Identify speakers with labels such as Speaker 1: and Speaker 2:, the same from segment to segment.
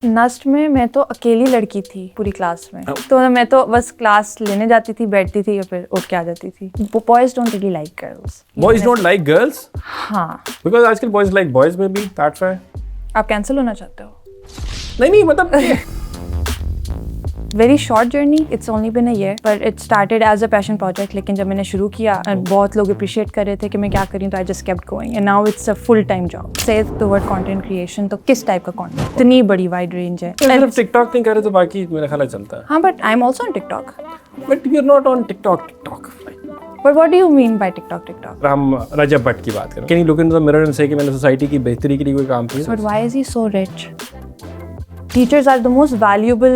Speaker 1: نسٹ میں تو اکیلی لڑکی تھی پوری کلاس میں, تو میں تو بس کلاس لینے جاتی تھی, بیٹھتی تھی اور پھر اٹھ کے آ جاتی تھی. Boys don't really like girls.
Speaker 2: Boys don't like girls?
Speaker 1: ہاں,
Speaker 2: Because آج کل boys like boys maybe, that's why.
Speaker 1: آپ کینسل ہونا چاہتے ہو؟
Speaker 2: نہیں مطلب
Speaker 1: very short journey, it's only been a year, but it started as a passion project. لیکن جب میں نے شروع کیا بہت لوگ اپریشیٹ کر رہے تھے کہ میں کیا کری, تو I just kept going and now it's a full time job. Shift toward content creation, تو کس ٹائپ کا کانٹینٹ, اتنی بڑی وائڈ رینج ہے.
Speaker 2: صرف ٹک ٹاک نہیں کر رہے تو باقی میرا خیال چلتا ہے.
Speaker 1: ہاں, but I am also on TikTok.
Speaker 2: But you are not on TikTok.
Speaker 1: But what do you mean by TikTok?
Speaker 2: ہم رجب بٹ کی بات کریں. Can you look into the mirror and say کہ میں نے سوسائٹی کی بہتری کے لیے کوئی کام کیا؟
Speaker 1: But why is he so rich? Teachers are the most valuable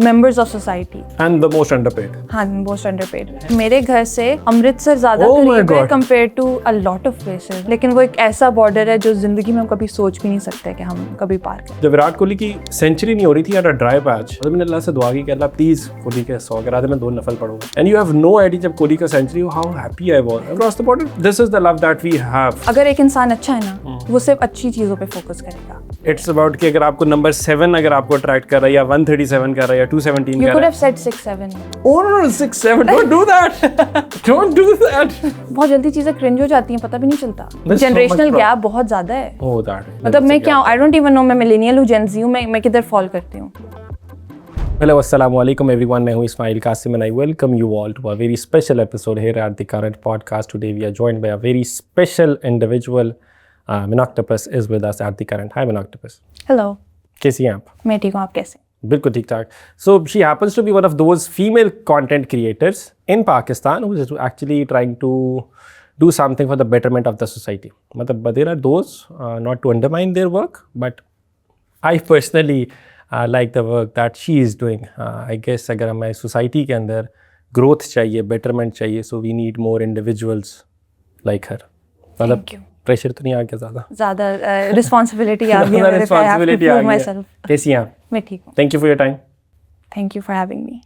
Speaker 1: members of society.
Speaker 2: And the most underpaid.
Speaker 1: ہاں, most underpaid. میرے گھر سے امرتسر زیادہ قریب ہے compared to a lot of places. لیکن وہ ایک ایسا border ہے جو زندگی میں ہم کبھی سوچ بھی نہیں سکتے کہ ہم کبھی پار کریں.
Speaker 2: جب وراٹ کوہلی کی سینچری نہیں ہو رہی تھی ایٹ اے ڈرائی پیچ, تو میں نے اللہ سے دعا کی کہ اللہ پلیز کوہلی کے 100 کرا دے, میں 2 نفل پڑھوں گا. And you have no idea جب کوہلی کا سینچری ہو how happy I was across the border. This is the love that we have.
Speaker 1: اگر ایک انسان اچھا ہے نا, وہ صرف اچھی چیزوں پہ فوکس کرے گا.
Speaker 2: اٹس اباؤٹ کہ اگر آپ کو نمبر 7 اگر آپ کو اٹریکٹ کر رہا ہے یا 137 کر رہا ہے یا 217
Speaker 1: You
Speaker 2: کر
Speaker 1: could
Speaker 2: رہا
Speaker 1: have said 6-7.
Speaker 2: ہے. Oh no, 6-7, don't do that. Don't do that.
Speaker 1: بہت جلدی چیزیں کرنج ہو جاتی ہیں, پتہ بھی نہیں چلتا. جنریشنل گیپ بہت زیادہ ہے.
Speaker 2: Oh that.
Speaker 1: مطلب میں کیا ہوں, I don't even know میں ملینیل ہوں, جین زی ہوں, میں کدھر فال کرتی ہوں.
Speaker 2: Hello, assalamu alaikum everyone. میں ہوں اسماعیل Qasim and I welcome you all to a very special episode here at the Current Podcast. Today we are joined by a very special individual. Minoctopus is with us at the Current. Hi Minoctopus.
Speaker 1: Hello.
Speaker 2: کیسی ہیں آپ؟
Speaker 1: میں ٹھیک ہوں, آپ کیسے؟
Speaker 2: بالکل ٹھیک ٹھاک. So she happens to be one of those female content creators in Pakistan who is actually trying to do something for the betterment of the society. مطلب there are those not to undermine their work, but I personally like the work that she is doing. I guess اگر ہمیں society کے اندر growth چاہیے, betterment چاہیے, so we need more individuals like her. مطلب pressure تو نہیں آ گیا
Speaker 1: زیادہ رسپانسبلٹی آ گئی میرے پہ.
Speaker 2: کیسی ہیں آپ؟
Speaker 1: میں ٹھیک ہوں.
Speaker 2: Thank you for your time.
Speaker 1: Thank you for having me.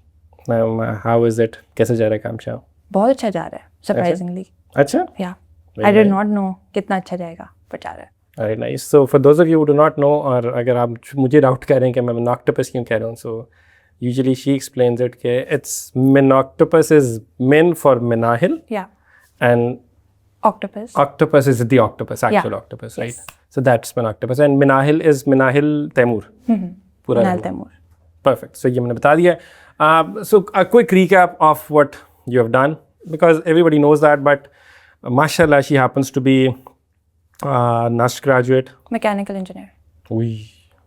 Speaker 2: How is it? کیسے جا رہا ہے کام شاہ؟
Speaker 1: بہت اچھا جا رہا ہے سرپرائزنگلی.
Speaker 2: اچھا,
Speaker 1: یا آئی ڈڈ ناٹ نو کتنا اچھا جائے گا, پر جا رہا ہے.
Speaker 2: Very nice. So for those of you who do not know, اور اگر آپ مجھے ڈاؤٹ کر رہے ہیں کہ میں Minoctopus کیوں کہہ رہا ہوں, so usually she explains it کہ it's Minoctopus is min for Minahil.
Speaker 1: Yeah.
Speaker 2: And octopus is the octopus, actual octopus, right? Yes. So that's Minoctopus. And Minahil is Minahil Taimur.
Speaker 1: Minahil Taimur.
Speaker 2: Perfect. So یہ میں نے بتا دیا. So a quick recap of what you have done, because everybody knows that, but mashallah she happens to be NUST graduate.
Speaker 1: Mechanical engineer.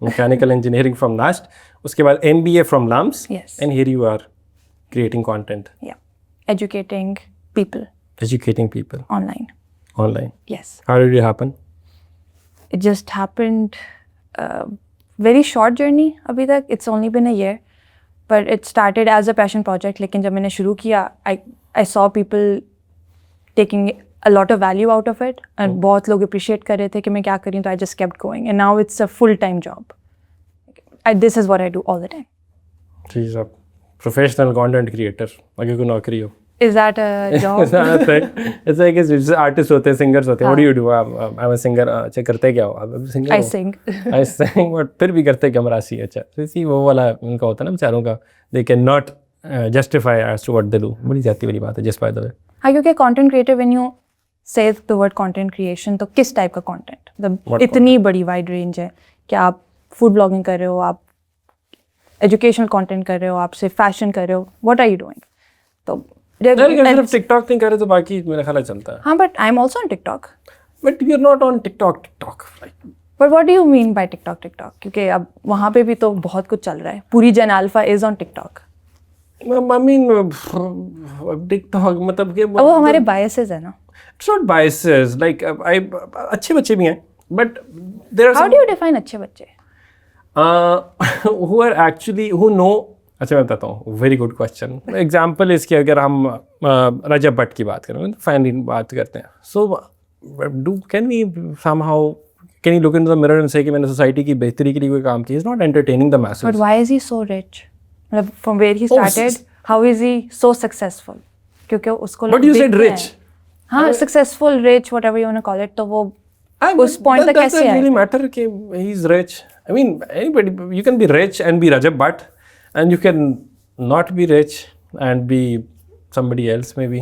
Speaker 2: Mechanical engineering from NUST. Uske baad MBA from LUMS.
Speaker 1: Yes.
Speaker 2: And here you are creating content.
Speaker 1: Yeah. Educating people. Online. Yes.
Speaker 2: How did it happen?
Speaker 1: It just happened. Very short journey abhi tak. It's only been a year, but it started as a passion project. Lekin jab maine shuru kiya, I saw people taking a lot of value out of it, and bahut log appreciate kar rahe the ki main kya kar rahi hu, so I just kept going, and now it's a full time job. This is what I do all the time.
Speaker 2: She's a professional content creator. Agar koi naukri ho.
Speaker 1: Is that a job?
Speaker 2: It's like artists ہوتے ہیں, singers ہوتے ہیں. What do you do? I'm a singer. اچھا کرتے کیا ہو؟
Speaker 1: I sing.
Speaker 2: I sing, but پھر بھی کرتے کیا مراسی. اچھا اسی وہ والا ان کا ہوتا ہے نا بیچاروں کا, they can not justify as to what they do. بڑی جاتی والی بات ہے just by the way.
Speaker 1: ہاں, کیونکہ content creator when you say the word content creation, تو کس ٹائپ کا content؟ اتنی بڑی wide range ہے کہ آپ food blogging کر رہے ہو, آپ educational content کر رہے ہو, آپ صرف fashion کر رہے ہو. What are you doing? تو
Speaker 2: صرف ٹک ٹاک نہیں کر رہے تو باقی میرا خیال چلتا ہے.
Speaker 1: ہاں, but I am also on TikTok.
Speaker 2: But you are not on TikTok.
Speaker 1: But what do you mean by TikTok? کیونکہ اب وہاں پہ بھی تو بہت کچھ چل رہا ہے. پوری gen alpha is on TikTok.
Speaker 2: I mean TikTok مطلب کہ
Speaker 1: وہ ہمارے biases ہیں نا.
Speaker 2: It's not biases, like اچھے بچے بھی ہیں, but there are
Speaker 1: how do you define اچھے بچے?
Speaker 2: who are actually who know. اچھا میں بتاتا ہوں, ویری گڈ کوشچن. ایگزامپل اس کی اگر ہم رجب بٹ کی بات کریں, فائنلی بات کرتے ہیں, so can we some how can you look into the mirror and say کہ میں نے سوسائٹی کی بہتری کے لیے کوئی کام کیا؟ Is not entertaining the masses.
Speaker 1: But why is he so rich? مطلب from where he started, how is he so successful? کیونکہ اس کو
Speaker 2: بٹ یو سیڈ رچ.
Speaker 1: ہاں, successful, rich, whatever you want to call it, تو وہ اس point تک کیسے آئے؟
Speaker 2: really matter کہ he is rich I mean, anybody, you can be rich and be Rajab Bhatt, and you can not be rich and be somebody else maybe.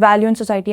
Speaker 1: value in society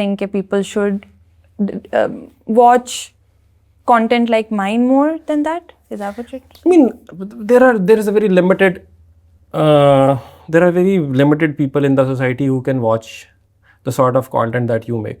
Speaker 1: think that people should watch content like mine more than that? Is that what it?
Speaker 2: I mean, there is a very limited, there are very limited people in the society who can watch the sort of content that you make.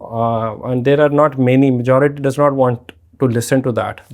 Speaker 2: And there are not many, majority does not want to listen to that.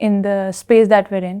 Speaker 1: in the space that we're in.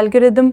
Speaker 1: algorithm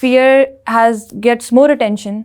Speaker 1: fear gets more attention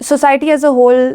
Speaker 1: society as a whole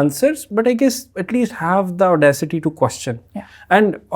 Speaker 2: answers, but I guess at least have the audacity to question. And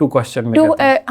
Speaker 2: to question.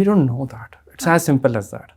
Speaker 2: You don't know that. It's as simple as that.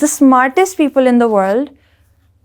Speaker 1: the smartest people in the world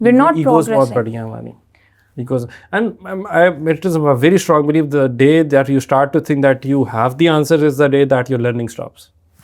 Speaker 1: we're not progressing.
Speaker 2: Because it is a very strong belief, the day that you start to think that you have the answers is the day that your learning stops.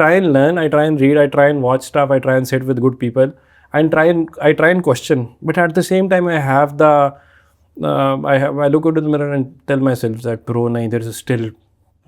Speaker 2: try and learn, I try and read, I try and watch stuff, I try and sit with good people, and I try and question. But at the same time, I have the I look into the mirror and tell myself that bro, nahin, there is still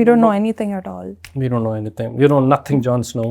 Speaker 1: we don't know anything at all.
Speaker 2: We don't know anything. You know nothing, Jon Snow.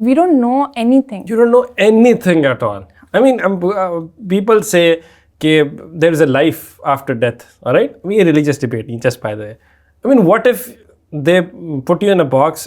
Speaker 1: We don't know anything.
Speaker 2: You don't know anything at all. I mean, people say that there is a life after death. All right, we are religious debating just by the way. I mean, what if they put you in a box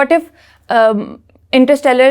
Speaker 1: What if Interstellar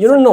Speaker 2: You don't know.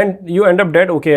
Speaker 2: And you end up dead. Okay,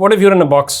Speaker 2: What if you're in a box?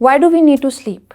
Speaker 1: Why do we need to sleep?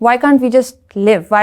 Speaker 1: Why can't we just live? Why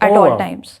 Speaker 1: at all times?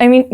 Speaker 1: I mean,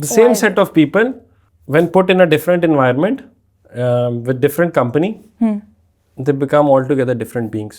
Speaker 2: The same set of people when put in a different environment with different company, they become altogether different beings.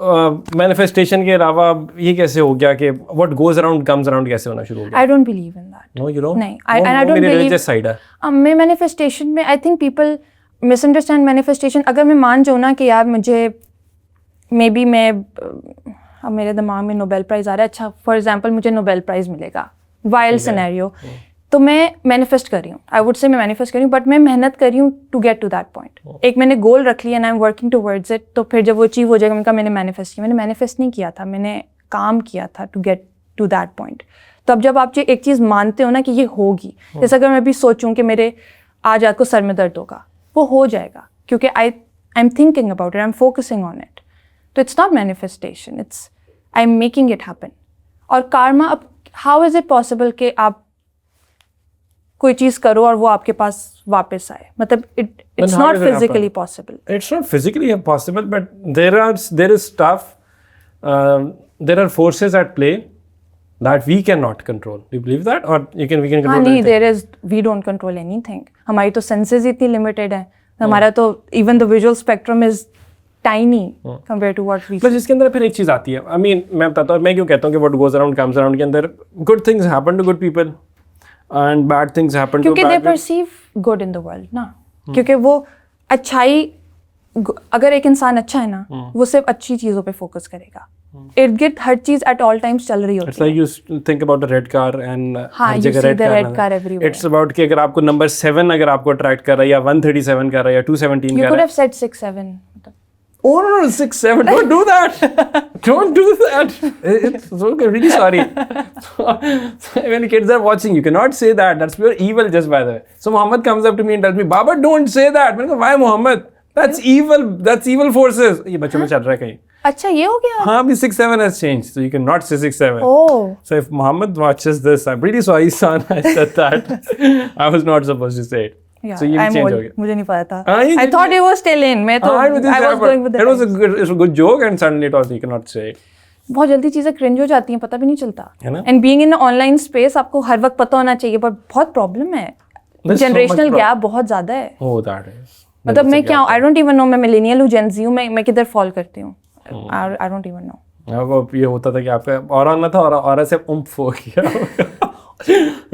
Speaker 2: Manifestation کے علاوہ یہ کیسے ہو گیا کہ what goes around comes around کیسے ہونا شروع ہو گیا؟
Speaker 1: I don't believe in that.
Speaker 2: No, you don't?
Speaker 1: نہیں, and I don't
Speaker 2: میری
Speaker 1: believe.
Speaker 2: religious side ہے.
Speaker 1: میں manifestation میں I think people misunderstand manifestation. اگر میں مان جاؤں نا کہ یار مجھے مے بی میں اب میرے دماغ میں نوبیل پرائز آ رہا ہے, اچھا فار ایگزامپل مجھے نوبیل پرائز ملے گا, وائلڈ سینیریو, تو میں مینیفیسٹ کر رہی ہوں, آئی ووڈ سے میں مینیفیسٹ کر رہی ہوں, بٹ میں محنت کر رہی ہوں to get to that point. ایک میں نے گول رکھ لیا and I am working towards it, تو پھر جب وہ اچیو ہو جائے گا میں نے کہا میں نے مینیفیسٹ کیا. میں نے مینیفیسٹ نہیں کیا تھا, میں نے کام کیا تھا to get to that point. تو اب جب آپ ایک چیز مانتے ہو نا کہ یہ ہوگی, جیسے اگر میں بھی سوچوں کہ میرے آج رات کو سر میں درد ہوگا, وہ ہو جائے گا کیونکہ I am thinking about it, I am focusing on it. تو it's not manifestation, it's I am making it happen. اور کارما, اب ہاؤ از اٹ پاسبل کہ آپ کوئی چیز کرو اور وہ آپ کے پاس واپس آئے, مطلب it's not physically possible.
Speaker 2: It's not physically possible, but there is stuff, there are forces at play that we cannot control. Do you believe that? Or we can control
Speaker 1: ہاں نہیں,
Speaker 2: anything?
Speaker 1: we don't control anything. ہماری تو senses اتنی limited ہیں, ہمارا تو even the visual spectrum is tiny compare to what we.
Speaker 2: بس اس کے اندر پھر ایک چیز آتی ہے, I mean میں بتاتا ہوں, میں کیوں کہتا ہوں کہ what goes around comes around کے اندر good things happen to good people and bad things happen to
Speaker 1: کیونکہ
Speaker 2: bad
Speaker 1: they
Speaker 2: people.
Speaker 1: Perceive good in the world نا, کیونکہ وہ اچھائی, اگر ایک انسان اچھا ہے نا وہ صرف اچھی چیزوں پہ فوکس کرے گا. ارد گرد ہر چیز ایٹ آل ٹائمس چل رہی
Speaker 2: It's
Speaker 1: ہوتی ہے.
Speaker 2: like you think about a red car and
Speaker 1: ہاں,
Speaker 2: ہر
Speaker 1: you
Speaker 2: جگہ
Speaker 1: see the red
Speaker 2: red
Speaker 1: car
Speaker 2: car
Speaker 1: everywhere.
Speaker 2: It's about کہ اگر آپ کو نمبر 7 اگر آپ کو اٹریکٹ کر رہا ہے یا 137 کر رہا ہے یا 217
Speaker 1: You
Speaker 2: کر
Speaker 1: could
Speaker 2: رہا ہے.
Speaker 1: have said 6-7.
Speaker 2: Oh no, 6-7, don't do that. Don't do that. It's okay, really sorry. When kids are watching, you cannot say that. That's pure evil, just by the way. So Muhammad comes up to me and tells me, Baba, don't say that. I go, why Muhammad? That's evil. That's evil forces. یہ بچوں میں چل رہا ہے کہیں.
Speaker 1: اچھا یہ ہو گیا.
Speaker 2: ہاں, ابھی 6-7 has changed, so you cannot say 6-7.
Speaker 1: Oh.
Speaker 2: So if Muhammad watches this, I'm really sorry, son, I said that. I was not supposed to say it.
Speaker 1: Yeah,
Speaker 2: So یہ بھی چینج ہو گیا.
Speaker 1: مجھے نہیں پتا تھا.
Speaker 2: یہ
Speaker 1: I thought it was still in. میں تو I was going with the
Speaker 2: It was a good joke and suddenly it was, you cannot say it.
Speaker 1: بہت جلدی چیزیں کرنج ہو جاتی ہیں, پتہ بھی نہیں چلتا.
Speaker 2: ہے نا.
Speaker 1: And being in on line space آپ کو ہر وقت پتہ ہونا چاہیے, بٹ بہت پرابلم ہے, جنریشنل گیپ بہت زیادہ ہے.
Speaker 2: Oh, that is.
Speaker 1: مطلب میں کیا ہوں, آئی ڈونٹ ایون نو میں ملینیل ہوں, جین زی ہوں, میں کدھر فال کرتی ہوں, آئی ڈونٹ ایون نو.
Speaker 2: یہ ہوتا تھا کہ آپ کا اورا نہ تھا, اورا سے امف ہو گیا.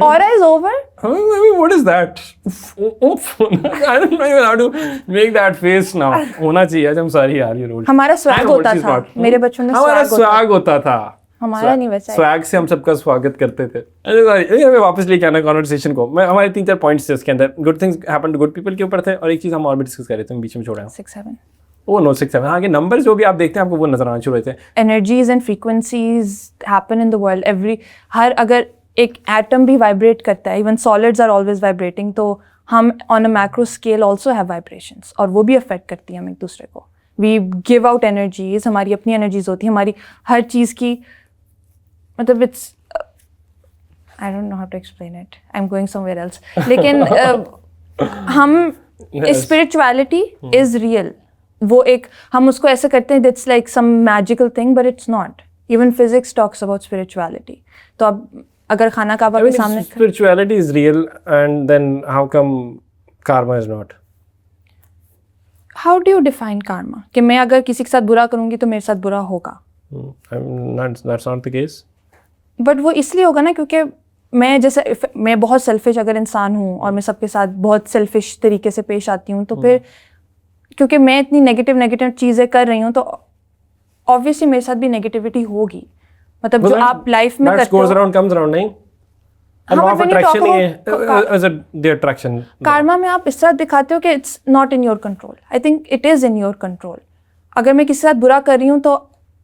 Speaker 1: Aura is over?
Speaker 2: I mean, what is that? I don't know even how to make that face now. ہونا چاہیے. I'm sorry yaar, you ruled.
Speaker 1: ہمارا swag ہوتا تھا, میرے بچوں میں
Speaker 2: ہمارا swag ہوتا تھا.
Speaker 1: ہمارا نہیں ویسا.
Speaker 2: swag سے ہم سب کا سواگت کرتے تھے. میں واپس لے کے آنا کنورسیشن کو. میں ہمارے 3-4 پوائنٹس تھے اس کے اندر. Good things happen to good people کے اوپر تھے, اور ایک چیز ہم اور بھی ڈسکس کر رہے تھے, بیچ میں چھوڑا.
Speaker 1: 6-7.
Speaker 2: وہ 9-6-7. ہاں, کہ نمبر جو بھی آپ دیکھتے ہیں آپ کو وہ نظر آنا شروع ہوتے ہیں.
Speaker 1: Energies and frequencies happen in the world. ہر اگر ایک ایٹم بھی وائبریٹ کرتا ہے, even solids are always vibrating, تو ہم on a macro scale also have vibrations, اور وہ بھی افیکٹ کرتی ہیں ہم ایک دوسرے کو. وی گیو آؤٹ انرجیز, ہماری اپنی انرجیز ہوتی ہیں, ہماری ہر چیز کی, مطلب it's I don't know how to explain it, I am going somewhere else. لیکن ہم اسپرچویلٹی از ریئل, وہ ایک ہم اس کو ایسے کرتے ہیں that's like some magical thing, but it's not. Even physics talks about spirituality. تو اب اگر خانہ کعبہ کے سامنے
Speaker 2: spirituality is real, and then how come karma is not?
Speaker 1: How do you define karma? کہ میں اگر کسی کے ساتھ برا کروں گی تو میرے ساتھ برا ہوگا.
Speaker 2: That's not the case.
Speaker 1: But وہ اس لیے ہوگا نا کیونکہ میں جیسے میں بہت سیلفش اگر انسان ہوں اور میں سب کے ساتھ بہت سیلفش طریقے سے پیش آتی ہوں, تو پھر کیونکہ میں اتنی نیگیٹو چیزیں کر رہی ہوں تو obviously میرے ساتھ بھی نیگیٹیوٹی ہوگی. مطلب جو آپ لائف میں کرتے ہو, کارما میں آپ اس طرح دکھاتے ہو کہ it's not in your control. I think it is in your control. اگر میں کسی ساتھ برا کر رہی ہوں تو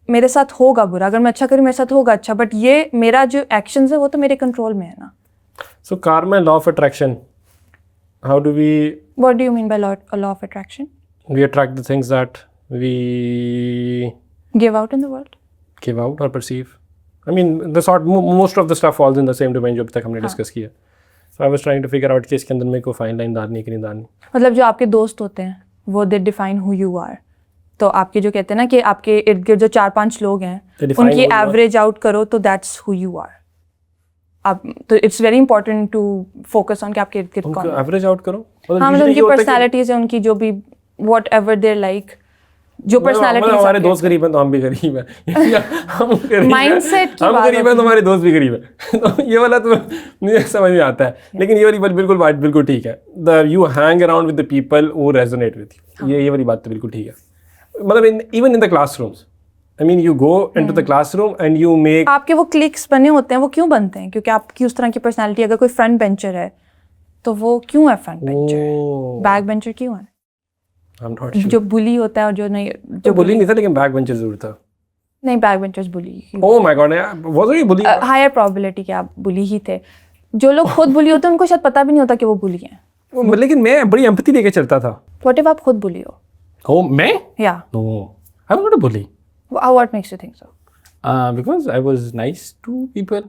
Speaker 1: میرے ساتھ ہوگا برا, اگر میں اچھا کر رہی ہوں میرے ساتھ ہوگا اچھا, بٹ یہ میرا جو ایکشنز ہے وہ تو میرے کنٹرول میں ہے نا.
Speaker 2: So karma and law of attraction, how do we...
Speaker 1: What do you mean by law of attraction?
Speaker 2: We attract the things that we
Speaker 1: give out in the world.
Speaker 2: Give out or perceive. I mean, most of the stuff falls in the same domain جو اب تک ہم نے discuss کیا. So I was trying to figure out کہ اس کے اندر میں کوئی فائن لائن ڈالنی ہے کہ نہیں ڈالنی.
Speaker 1: مطلب جو آپ کے دوست ہوتے ہیں وہ they define who you are. تو آپ کے جو کہتے ہیں نا کہ آپ کے ارد گرد جو 4-5 لوگ ہیں ان کی ایوریج آؤٹ کرو تو دیٹس who you are. آپ تو it's very important to focus on کہ آپ کے ارد گرد کون ہے.
Speaker 2: ایوریج آؤٹ کرو.
Speaker 1: ہاں, مطلب ان کی پرسنالٹیز ہیں, ان کی جو بھی واٹ ایور دیر لائک, جو پرسنالٹی
Speaker 2: ہمارے دوست غریب ہیں تو ہم بھی غریب ہیں, ہم
Speaker 1: مائنڈ سیٹ
Speaker 2: ہم غریب ہیں تو ہمارے دوست بھی غریب ہیں. تو یہ والا تو مجھے سمجھ میں آتا ہے, لیکن یہ والی بات بالکل ٹھیک ہے. You hang around with the people who resonate with you, یہ والی بات تو بالکل ٹھیک ہے. مطلب even in the class rooms, I mean you go into the classroom and you make.
Speaker 1: آپ کے وہ کلکس بنے ہوتے ہیں, وہ کیوں بنتے ہیں؟ کیونکہ آپ کی اس طرح کی پرسنالٹی. اگر کوئی فرنٹ بینچر ہے تو وہ کیوں ہے فرنٹ بینچر, بیک بینچر کیوں ہے؟
Speaker 2: I'm not sure.
Speaker 1: جو بلی ہوتا ہے اور جو نہیں,
Speaker 2: جو بلی نہیں تھا لیکن بیک بینچر ضرور تھا.
Speaker 1: نہیں, back benchers bully.
Speaker 2: Oh my god, was it bully?
Speaker 1: Higher probability کہ آپ بلی ہی تھے. جو لوگ خود بلی ہوتے ہیں ان کو شاید پتہ بھی نہیں ہوتا کہ وہ بلی ہیں.
Speaker 2: لیکن میں بڑی ایمپتھی لے کے چلتا تھا.
Speaker 1: واٹ اف آپ خود بلی ہو؟
Speaker 2: Oh, میں؟
Speaker 1: یا
Speaker 2: No, I'm not a bully.
Speaker 1: What makes you think so?
Speaker 2: Because I was nice to people.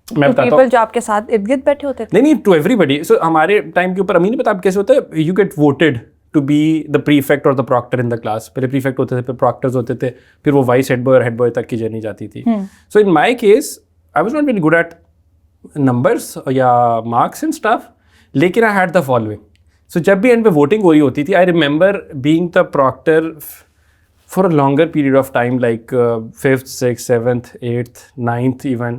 Speaker 2: میں بتاتا ہوں.
Speaker 1: پیپل جو آپ کے ساتھ ارد گرد بیٹھے ہوتے تھے.
Speaker 2: نہیں, ٹو ایوری بڈی. سو ہمارے ٹائم کے اوپر امین پتا آپ کیسے ہوتا ہے, you get voted to be the prefect اور the proctor in the class. پہلے پریفیکٹ ہوتے تھے, پھر پراکٹرز ہوتے تھے, پھر وہ وائس ہیڈ بوائے اور ہیڈ بوائے تک کی جرنی جاتی تھی. So in my case I was not very good at numbers یا مارکس اینڈ اسٹف, لیکن آئی ہیڈ دا فالوئنگ. سو جب بھی اینڈ پہ ووٹنگ ہو رہی ہوتی تھی, I remember being the Procter for a longer period of time, like 5th 6th 7th 8th 9th even.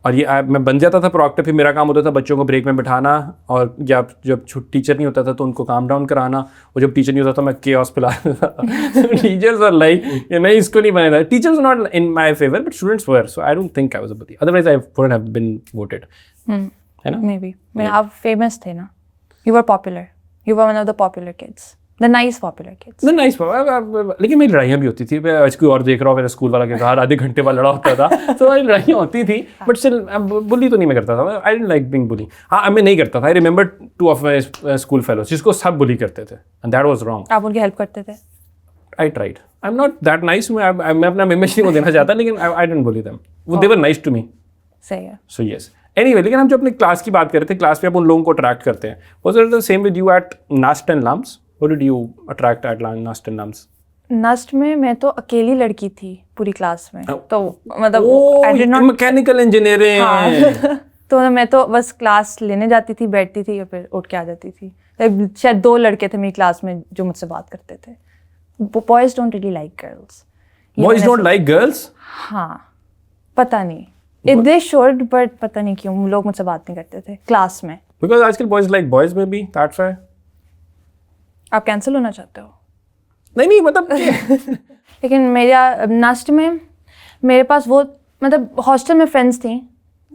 Speaker 2: اور یہ میں بن جاتا تھا پراکٹر, پھر میرا کام ہوتا تھا بچوں کو بریک میں بٹھانا, اور یا جب ٹیچر نہیں ہوتا تھا تو ان کو کام ڈاؤن کرانا, اور جب ٹیچر نہیں ہوتا تھا میں کیوس پلا دیتا تھا. ٹیچرز آر لائک میں اس کو نہیں بنے تھا. Teachers not in my favour but students were, so I don't think I was a bully, otherwise I wouldn't have been voted. ہے نا,
Speaker 1: مے بی میں آپ فیمس تھے نا, you were popular, you were one of the popular kids, the nice popular kids.
Speaker 2: Nice. لیکن میری لڑائیاں بھی ہوتی تھی. میں آج کوئی اور دیکھ رہا ہوں, میرا اسکول والا کے ہر آدھے گھنٹے بعد لڑا ہوتا تھا, تو میری لڑائیاں ہوتی تھی, بٹ اسٹل بلی تو نہیں میں کرتا تھا. آئی ڈونٹ لائک بینگ بلی. ہاں میں نہیں کرتا تھا. I remember 2 of my school fellows جس کو سب بلی کرتے تھے, اینڈ دیٹ واز رانگ.
Speaker 1: آپ ان کی ہیلپ کرتے تھے؟
Speaker 2: I tried. I am not that nice. میں اپنا امیج نہیں دینا چاہتا, لیکن I don't bully them. They were nice to me.
Speaker 1: صحیح ہے.
Speaker 2: سو یس. اینی وے, لیکن ہم جو اپنے کلاس کی بات کر رہے تھے, کلاس میں آپ ان لوگوں کو اٹریکٹ کرتے ہیں. Was it the same with you at NUST and LUMS? What did you attract at NUST and LUMS?
Speaker 1: NUST میں تو اکیلی لڑکی تھی پوری کلاس میں, تو مطلب
Speaker 2: میکینیکل انجینئرنگ.
Speaker 1: تو میں تو بس کلاس لینے جاتی تھی, بیٹھتی تھی اور پھر اٹھ کے آ جاتی تھی. شاید 2 لڑکے تھے میری کلاس میں جو مجھ سے بات کرتے تھے. Boys don't really like girls.
Speaker 2: Boys don't like girls?
Speaker 1: ہاں, پتہ نہیں, دے شوڈ, بٹ پتہ نہیں کیوں لوگ مجھ سے بات نہیں کرتے تھے کلاس میں.
Speaker 2: Because آج کل boys like boys میں بھی, that's why.
Speaker 1: آپ کینسل ہونا چاہتے ہو؟
Speaker 2: نہیں مطلب
Speaker 1: لیکن میرا نسٹ میں میرے پاس وہ مطلب ہاسٹل میں فرینڈس تھیں,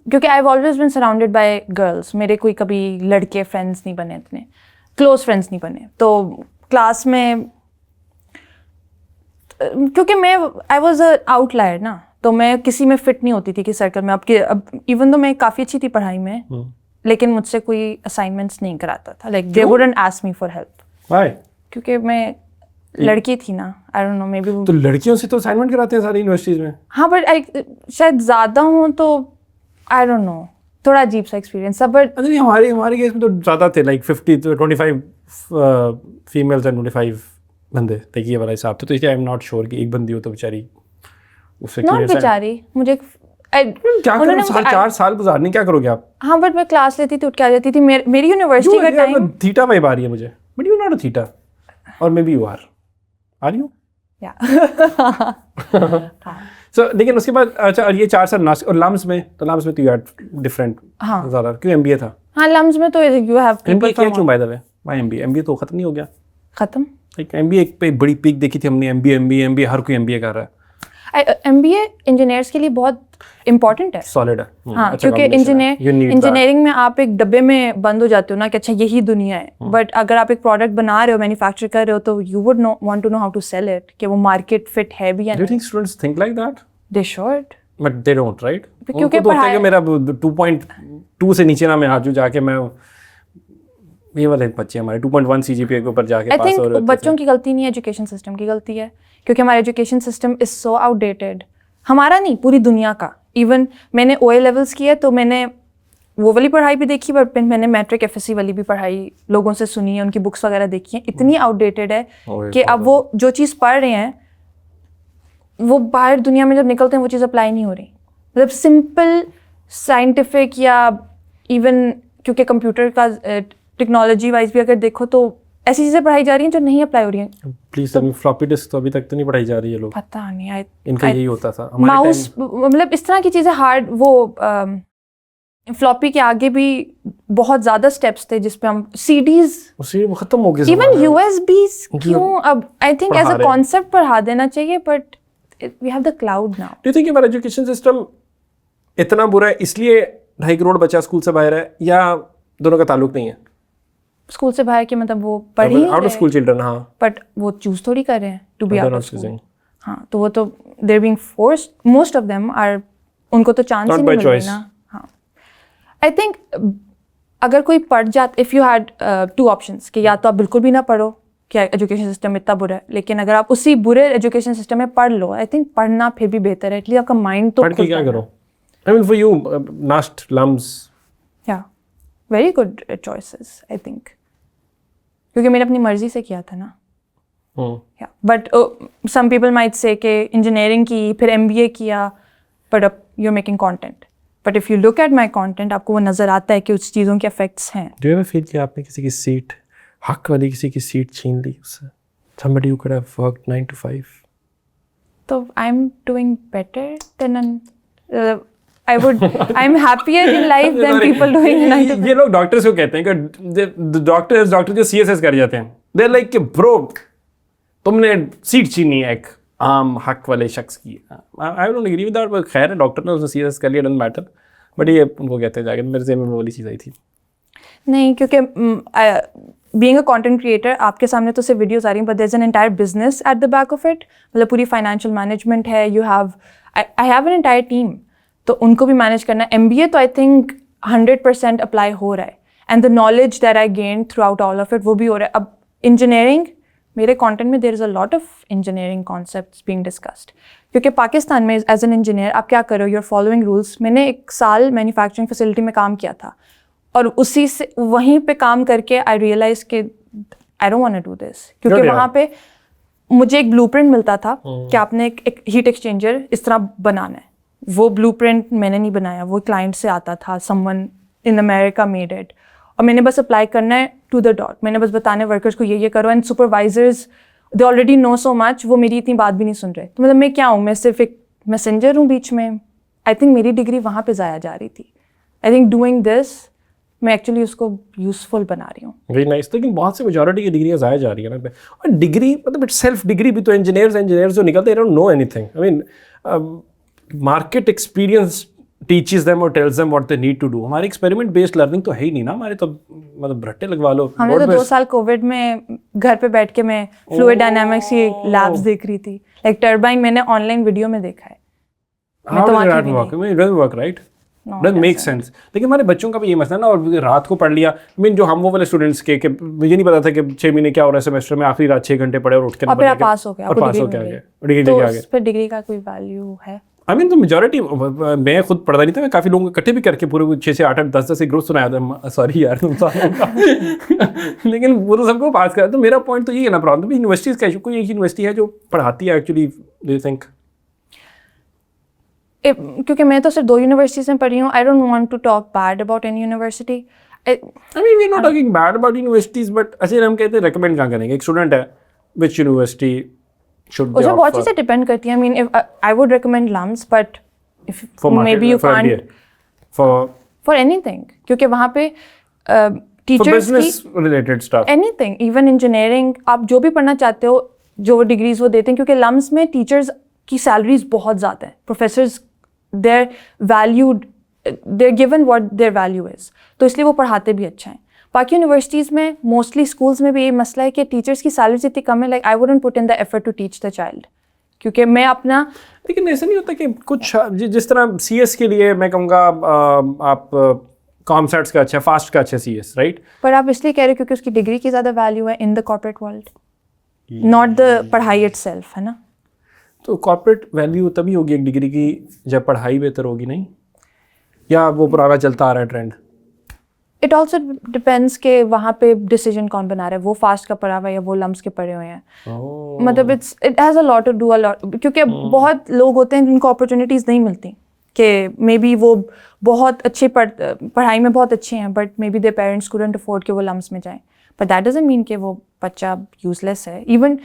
Speaker 1: کیونکہ I have always been surrounded by girls. میرے کوئی کبھی لڑکے فرینڈس نہیں بنے, اتنے کلوز فرینڈس نہیں بنے. تو کلاس میں کیونکہ میں I was a outlier نا, تو میں کسی میں فٹ نہیں ہوتی تھی کہ سرکل میں. اب ایون تو میں کافی اچھی تھی پڑھائی میں, لیکن مجھ سے کوئی اسائنمنٹس نہیں کراتا تھا. Like they wouldn't ask me for help. کیونکہ میں لڑکی تھی نا, آئی ڈونٹ نو, مے بی. تو
Speaker 2: لڑکیوں سے تو اسائنمنٹ کراتے ہیں ساری یونیورسٹیز میں.
Speaker 1: ہاں, بٹ شاید زیادہ ہوں تو آئی ڈونٹ نو, تھوڑا عجیب سا ایکسپیرینس تھا. بٹ
Speaker 2: ہمارے کیس میں تو زیادہ تھے, لائک 25 فیمیلز اینڈ 25 بندے. دیکھیے والا حساب تھا. تو اس لیے آئی ایم ناٹ شیور کہ ایک بندی ہو تو بیچاری اس سے
Speaker 1: ناٹ بیچاری. مجھے
Speaker 2: کیا کرو, 4 سال گزارنے, کیا کرو گے آپ؟
Speaker 1: ہاں, بٹ میں کلاس لیتی تھی, اٹھ کے آ جاتی تھی. میری یونیورسٹی کا ٹائم
Speaker 2: تھیٹا وائب آ رہی ہے مجھے, but you not a theta, اور maybe you are you. So لیکن اس کے بعد اچھا, اور یہ 4 سال ناسک اور لمس میں, تو لمس میں تو یو ہیڈ ڈفرینٹ زیادہ, کیوں ایم بی اے تھا.
Speaker 1: ہاں, لمس میں تو یو ہیو پیپل
Speaker 2: کیا کیوں by the way why M B A تو ختم نہیں ہو گیا؟
Speaker 1: ختم.
Speaker 2: ایم بی اے پہ بڑی پیک دیکھی تھی ہم نے, ایم بی اے ہر کوئی ایم بی اے کر رہا ہے.
Speaker 1: ایم بی اے انجینئرس کے لیے بہت امپورٹنٹ ہے.
Speaker 2: سالڈ ہے.
Speaker 1: ہاں, کیونکہ انجینئرنگ میں آپ ایک ڈبے میں بند ہو جاتے ہو نا, کہ اچھا یہی دنیا ہے. بٹ اگر آپ ایک پروڈکٹ بنا رہے ہو, مینوفیکچر کر رہے ہو, تو you would want to know how to sell it, کہ وہ مارکیٹ فٹ ہے بھی یا نہیں.
Speaker 2: Do you think students think like that?
Speaker 1: They should,
Speaker 2: but they don't, right?
Speaker 1: کیونکہ
Speaker 2: پڑھائی کہ میرا 2.2 سے نیچے نہ میں آ جا کے میں, یہ والے بچے ہمارے 2.1 سی جی پی اے کے اوپر جا کے پاس ہو رہے ہیں.
Speaker 1: بچوں کی غلطی نہیں ہے, ایجوکیشن سسٹم کی غلطی ہے, کیونکہ ہمارا ایجوکیشن سسٹم از سو آؤٹ ڈیٹڈ. ہمارا نہیں, پوری دنیا کا. ایون میں نے او اے لیولس کیے, تو میں نے وہ والی پڑھائی بھی دیکھی, بٹ میں نے میٹرک ایف ایس سی والی بھی پڑھائی لوگوں سے سنی ہے, ان کی بکس وغیرہ دیکھی ہیں. اتنی آؤٹ ڈیٹڈ ہے کہ اب وہ جو چیز پڑھ رہے ہیں وہ باہر دنیا میں جب نکلتے ہیں وہ چیز اپلائی نہیں ہو رہی. مطلب سمپل سائنٹیفک یا ایون, کیونکہ کمپیوٹر کا ٹیکنالوجی وائز بھی اگر دیکھو تو ایسی چیزیں پڑھائی جا رہی ہیں جو نہیں اپلائی ہو رہی ہیں.
Speaker 2: پلیز فلاپی ڈسک تو ابھی تک تو نہیں پڑھائی جا رہی ہے لوگ.
Speaker 1: پتہ نہیں,
Speaker 2: ان کا یہی ہوتا تھا.
Speaker 1: ماؤس مطلب اس طرح کی چیزیں ہارڈ, وہ فلاپی کے آگے بھی بہت زیادہ اسٹیپس تھے جس پہ ہم سی ڈیز
Speaker 2: ختم ہو گیا.
Speaker 1: ایون یو ایس بیز کیوں اب I think as a concept پڑھا دینا چاہیے, but we have the cloud now.
Speaker 2: Do you think ہمارا ایجوکیشن سسٹم اتنا برا ہے اس لیے 2.5 کروڑ بچہ اسکول سے باہر ہے, یا دونوں کا تعلق نہیں ہے؟
Speaker 1: اسکول سے باہر کے مطلب وہ پڑھی
Speaker 2: آؤٹ آف اسکول چلڈرن, ہاں,
Speaker 1: بٹ وہ چوز تھوڑی کر رہے ہیں to be out of school. ہاں تو وہ تو they are being forced, most of them are, ان کو تو چانس ہی نہیں مل رہا نا. ہاں آئی تھنک اگر کوئی پڑھ جاتا, اف یو ہیڈ 2 آپشنس کہ یا تو آپ بالکل بھی نہ پڑھو کہ ایجوکیشن سسٹم اتنا برا ہے, لیکن اگر آپ اسی برے ایجوکیشن سسٹم میں پڑھ لو, آئی تھنک پڑھنا پھر بھی بہتر ہے. ایٹ لیسٹ آپ کا مائنڈ تو
Speaker 2: پڑھ کے کیا کرو. I mean for you, NAST, LUMS.
Speaker 1: Yeah, very good choices, I think. کیونکہ میں نے اپنی مرضی سے کیا تھا نا. But some people might say کہ انجینئرنگ کی پھر MBA کیا, بٹ اب you making content. But if you look at my content آپ کو وہ نظر آتا ہے کہ اس چیزوں کے افیکٹس ہیں.
Speaker 2: ڈو یو ایور فیل کہ آپ نے کسی کی سیٹ, حق والی کسی کی سیٹ چھین لی اس سے؟ somebody who could have worked 9 to 5.
Speaker 1: تو I'm doing better than I'm happier in life than people doing 9 to 5.
Speaker 2: یہ لوگ ڈاکٹرس کو کہتے ہیں کہ ڈاکٹر جو CSS کر جاتے ہیں, دے آر لائک کہ برو تم نے سیٹ چھینی ہے ایک عام حق والے شخص کی. I don't agree with that, but خیر ہے, ڈاکٹر نے اس نے CSS کر لیا, ڈزنٹ میٹر. بٹ یہ ان کو کہتے ہیں جا کے, میرے ذہن میں وہ والی چیز آئی تھی.
Speaker 1: نہیں, کیونکہ بینگ اے کانٹینٹ کریٹر آپ کے سامنے تو صرف ویڈیوز آ رہی ہیں, but there is an entire business at the back of it. مطلب پوری فائنینشیل مینجمنٹ ہے, you have, I have an entire team, تو ان کو بھی مینیج کرنا ہے. MBA تو آئی تھنک 100% اپلائی ہو رہا ہے, and the knowledge that I gain through out all of it وہ بھی ہو رہا ہے. اب انجینئرنگ, میرے کانٹینٹ میں there is a lot of engineering concepts being discussed, کیونکہ پاکستان میں ایز این انجینئر آپ کیا کرو, یو آر فالوئنگ رولس. میں نے 1 سال مینوفیکچرنگ فیسلٹی میں کام کیا تھا, اور اسی سے وہیں پہ کام کر کے آئی ریئلائز کہ I don't want to do this, کیونکہ وہاں پہ مجھے ایک بلو پرنٹ ملتا تھا کہ آپ نے ایک ہیٹ ایکسچینجر اس طرح بنانا ہے. وہ بلو پرنٹ میں نے نہیں بنایا, وہ کلائنٹ سے آتا تھا, some one in America made it, اور میں نے بس اپلائی کرنا ہے ٹو دا ڈاٹ. میں نے بس بتانا ہے ورکرس کو یہ کرو, and supervisors they already know so much, وہ میری اتنی بات بھی نہیں سن رہے. تو مطلب میں کیا ہوں, میں صرف ایک میسنجر ہوں بیچ میں. آئی تھنک میری ڈگری وہاں پہ ضائع جا رہی تھی. آئی تھنک ڈوئنگ دس میں ایکچولی اس کو یوزفل بنا رہی ہوں.
Speaker 2: Very nice. لیکن بہت سی میجورٹی کی ڈگریاں ضائع جا رہی ہیں نا. اور ڈگری مطلب اٹ سیلف ڈگری بھی تو انجینئرز جو نکلتے ہیں, they don't know any thing. I mean market experience teaches them اور tells them what they need to do. ہماری ایکسپیریمنٹ بیسڈ لرننگ تو ہے ہی نہیں نا ہمارے, تو مطلب رٹے لگوا لو.
Speaker 1: ہمیں تو 2 سال کووڈ میں گھر پہ بیٹھ کے میں فلوئڈ ڈائنامکس کی لیبس دیکھ رہی تھی, لائک ٹربائن میں نے آن لائن ویڈیو میں دیکھا ہے.
Speaker 2: لیکن ہمارے بچوں کا بھی یہ مسئلہ نا, اور رات کو پڑھ لیا. مین جو ہم وہ والے اسٹوڈنٹس کے کہ مجھے نہیں پتا تھا کہ 6 مہینے کیا ہو رہا ہے سیمسٹر میں, آخری رات 6 گھنٹے پڑھے اور اٹھ کے
Speaker 1: پاس ہو گیا,
Speaker 2: پاس ہو کے آگے ڈگری لے کے آگے.
Speaker 1: پھر ڈگری کا کوئی ویلیو ہے؟
Speaker 2: آئی مین تو میجورٹی, میں خود پڑھتا نہیں تھا, میں کافی لوگوں کو اکٹھے بھی کر کے پورے 6 سے 8 10 10 گروپ سنایا تھا. سوری یار, لیکن وہ تو سب کو پاس کرا. تو میرا پوائنٹ تو یہ ہے نا پرابلم, یونیورسٹیز کا ایشو. کوئی ایک یونیورسٹی ہے جو پڑھاتی ہے ایکچولی, ڈو یو تھنک؟
Speaker 1: کیونکہ میں تو صرف 2 یونیورسٹیز میں پڑھی ہوں. I don't want to talk bad about any university.
Speaker 2: I mean, we're not talking bad about universities, but اچھا ہم کہتے ہیں ریکمینڈ کہاں کریں گے. ایک اسٹوڈنٹ ہے, which university should they opt for?
Speaker 1: بہت چیزیں ڈپینڈ کرتی ہیں. I mean, I would recommend LUMS, but if maybe you can't for anything, کیونکہ وہاں پہ ٹیچرس کی
Speaker 2: related stuff,
Speaker 1: anything, even engineering, آپ جو بھی پڑھنا چاہتے ہو, جو ڈگریز وہ دیتے ہیں. کیونکہ LUMS میں ٹیچرز کی سیلریز بہت زیادہ ہیں, professors they're valued, they're given what their value is, تو اس لیے وہ پڑھاتے بھی اچھا ہیں. باقی یونیورسٹیز میں موسٹلی اسکولس میں بھی یہ مسئلہ ہے کہ ٹیچرس کی سیلریز اتنی کم ہے, like I wouldn't put in the effort to teach the child. کیونکہ میں اپنا,
Speaker 2: لیکن ایسا نہیں ہوتا کہ کچھ جس طرح CS کے لیے میں کہوں گا آپ کامسیٹس کا اچھا, فاسٹ کا اچھا CS, رائٹ؟
Speaker 1: پر آپ اس لیے کہہ رہے ہو کیونکہ اس کی ڈگری کی زیادہ ویلیو ہے in the corporate world, not the پڑھائی اٹ سیلف, ہے نا.
Speaker 2: تو کارپوریٹ ویلیو تبھی ہوگی ایک ڈگری کی جب پڑھائی بہتر ہوگی, نہیں؟ یا وہ پرانا چلتا آ رہا ہے ٹرینڈ؟
Speaker 1: اٹ آلسو ڈپینڈس کہ وہاں پہ ڈیسیجن کون بنا رہا ہے, وہ فاسٹ کا پڑھا ہوا ہے یا وہ لمس کے پڑھے ہوئے ہیں. مطلب it has a lot to do a lot, کیونکہ بہت لوگ ہوتے ہیں جن کو اپرچونیٹیز نہیں ملتی, کہ مے بی وہ بہت اچھے پڑھائی میں بہت اچھے ہیں, but maybe they parents couldn't afford کہ وہ لمس میں جائیں. but that doesn't mean کہ وہ بچہ useless ہے. Even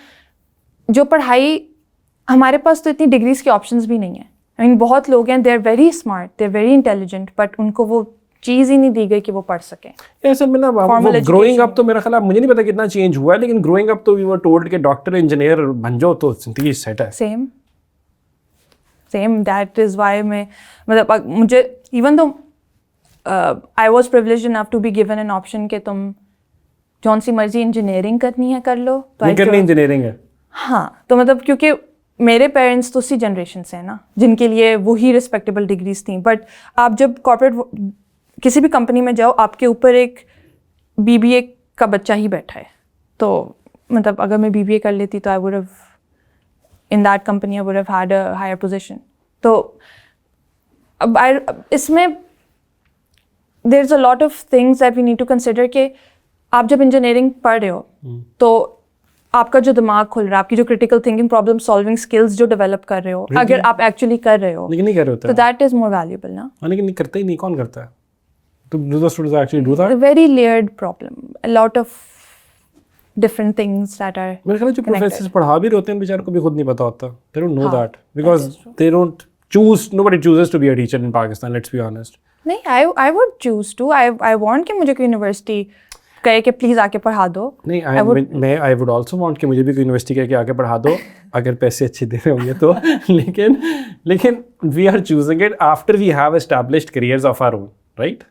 Speaker 1: جو پڑھائی ہمارے پاس تو اتنی ڈگریز کی آپشنز بھی نہیں ہیں. I mean بہت لوگ ہیں, they are very smart, they are very intelligent, but ان کو وہ چیز ہی نہیں دی گئی کہ وہ پڑھ سکیں.
Speaker 2: اصل میں نا گروئنگ اپ تو میرا خیال مجھے نہیں پتا کتنا چینج ہوا ہے, لیکن گروئنگ اپ تو وی ور ٹولڈ کہ ڈاکٹر انجینئر بن جاؤ تو زندگی سیٹ ہے.
Speaker 1: سیم دیٹ از وائی میں مطلب مجھے even though I was privileged enough to be given an option کہ تم جون سی مرضی انجینئرنگ کرنی ہے کر لو.
Speaker 2: کرنی انجینئرنگ ہے.
Speaker 1: ہاں تو مطلب کیونکہ میرے پیرنٹس تو اسی جنریشن سے ہیں نا جن کے لیے وہی رسپیکٹیبل ڈگریز تھیں. بٹ آپ جب کارپوریٹ کسی بھی کمپنی میں جاؤ, آپ کے اوپر ایک BBA کا بچہ ہی بیٹھا ہے. تو مطلب اگر میں BBA کر لیتی تو I would have in that company I would have had a higher position. تو اب اس میں there's a lot of things that we need to consider کہ آپ جب انجینئرنگ پڑھ رہے ہو تو آپ کا جو دماغ کھل رہا ہے, آپ کی جو critical thinking problem solving skills جو ڈیولپ کر رہے ہو, اگر آپ ایکچولی کر رہے ہو
Speaker 2: لیکن نہیں کر رہے ہوتے
Speaker 1: تو دیٹ از مور ویلیوبل نا.
Speaker 2: لیکن نہیں کرتے ہی نہیں, کون کرتا ہے؟ تو do the students actually do that?
Speaker 1: Very layered problem, a lot of different things that are
Speaker 2: میرے خیال جو پروفیسرز پڑھا بھی رہے ہوتے ہیں بیچاروں کو بھی خود نہیں پتا ہوتا. They don't know that because they don't choose, nobody chooses to be a teacher in Pakistan, let's be honest.
Speaker 1: نہیں, I would choose to. I want کہ مجھے کوئی یونیورسٹی کہے کہ پلیز آ کے پڑھا دو.
Speaker 2: نہیں, میں I would also want کہ مجھے بھی کوئی یونیورسٹی کہے کہ آ کے پڑھا دو اگر پیسے اچھے دے رہے ہوں گے تو. لیکن we are choosing it after we have established careers of our own, right?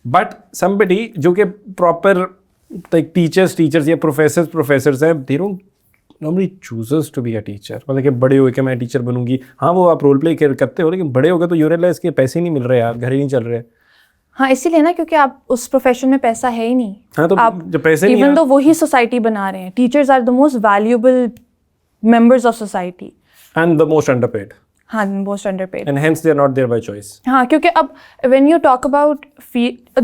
Speaker 2: But somebody جو کہ proper like teachers یا professors ہیں, they don't normally chooses to be a teacher. مطلب کہ بڑے ہوئے کہ میں ٹیچر بنوں گی. ہاں وہ آپ رول پلے کرتے ہو, لیکن بڑے ہو گئے تو یو ریئلائز کہ پیسے ہی نہیں مل رہے یار, گھر ہی نہیں چل رہے.
Speaker 1: ہاں اسی لیے نا, کیونکہ آپ اس پروفیشن میں پیسہ ہے ہی نہیں.
Speaker 2: ہاں تو جب پیسے نہیں
Speaker 1: ایون تو وہی سوسائٹی بنا رہے ہیں. Teachers are the most valuable members of society
Speaker 2: and the most underpaid.
Speaker 1: ہاں most underpaid.
Speaker 2: And hence they are not there by choice.
Speaker 1: ہاں کیونکہ اب وین یو ٹاک اباؤٹ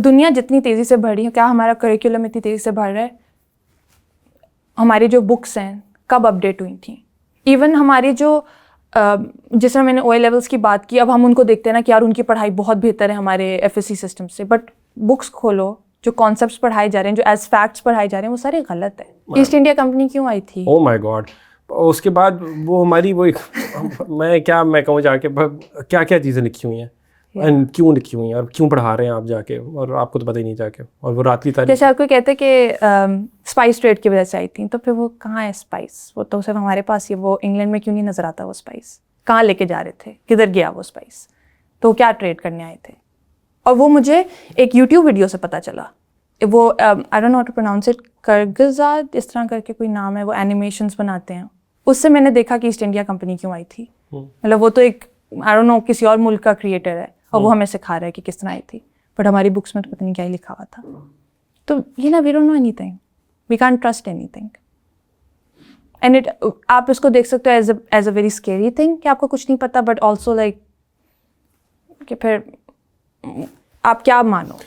Speaker 1: دنیا جتنی تیزی سے بڑھ رہی ہے, کیا ہمارا کریکولم اتنی تیزی سے بڑھ رہا ہے؟ ہماری جو بکس ہیں کب اپڈیٹ ہوئی تھیں. ایون ہماری جو جس طرح میں نے OA لیولس کی بات کی, اب ہم ان کو دیکھتے ہیں نا کہ یار ان کی پڑھائی بہت بہتر ہے ہمارے FSC سسٹم سے, بٹ بکس کھولو جو کانسیپٹس پڑھائے جا رہے ہیں, جو ایز فیکٹس پڑھائے جا رہے ہیں, وہ سارے غلط ہیں. ایسٹ انڈیا کمپنی کیوں آئی تھی؟
Speaker 2: Oh my God. اس کے بعد وہ ہماری وہ میں کہوں جا کے کیا کیا چیزیں لکھی ہوئی ہیں, اینڈ کیوں لکھی ہوئی ہیں, اور کیوں پڑھا رہے ہیں آپ جا کے, اور آپ کو تو پتہ ہی نہیں جا کے. اور وہ رات کی تاریخ
Speaker 1: جیسے آپ کو کہتے کہ اسپائس ٹریڈ کی وجہ سے آئی تھیں, تو پھر وہ کہاں ہے اسپائس؟ وہ تو صرف ہمارے پاس ہی, وہ انگلینڈ میں کیوں نہیں نظر آتا وہ اسپائس؟ کہاں لے کے جا رہے تھے, کدھر گیا وہ اسپائس؟ تو کیا ٹریڈ کرنے آئے تھے؟ اور وہ مجھے ایک یوٹیوب ویڈیو سے پتہ چلا. وہ I don't know how to pronounce it, کرگزاد اس طرح کر کے کوئی نام ہے, وہ اینیمیشنس بناتے ہیں. اس سے میں نے دیکھا کہ ایسٹ انڈیا کمپنی کیوں آئی تھی. مطلب وہ تو ایک آئی ڈونٹ نو کسی اور ملک کا کریٹر ہے, اور وہ ہمیں سکھا رہا ہے کہ کس طرح آئی تھی, بٹ ہماری بکس میں تو پتہ نہیں کیا ہی لکھا ہوا تھا. تو یہ نا, we don't know any thing, we can't trust anything. And it آپ اس کو دیکھ سکتے ہو as a very scary thing کہ آپ کو کچھ نہیں پتا, بٹ آلسو لائک کہ پھر آپ کیا مانو.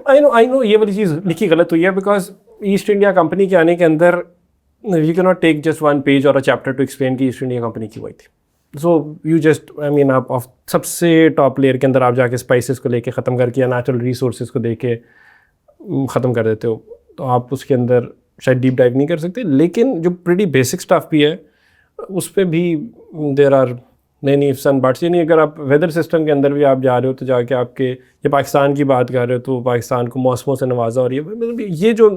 Speaker 2: آئی نو یہ والی چیز لکھی غلط ہوئی ہے, بیکاز ایسٹ انڈیا کمپنی کے آنے کے اندر you cannot take just one page or a chapter to explain کہ ایسٹ انڈیا کمپنی کیوں آئی تھی. سو یو جسٹ آئی مین آپ سب سے ٹاپ لیئر کے اندر آپ جا کے اسپائسز کو لے کے ختم کر کے, یا نیچرل ریسورسز کو دے کے ختم کر دیتے ہو, تو آپ اس کے اندر شاید ڈیپ ڈائیو نہیں کر سکتے. لیکن جو پریٹی بیسک اسٹف بھی ہے اس پہ بھی دیر آر نہیں ifs and buts. یعنی اگر آپ ویدر سسٹم کے اندر بھی آپ جا رہے ہو تو جا کے آپ کے یہ پاکستان کی بات کر رہے ہو تو پاکستان کو موسموں سے نوازا, اور یہ جو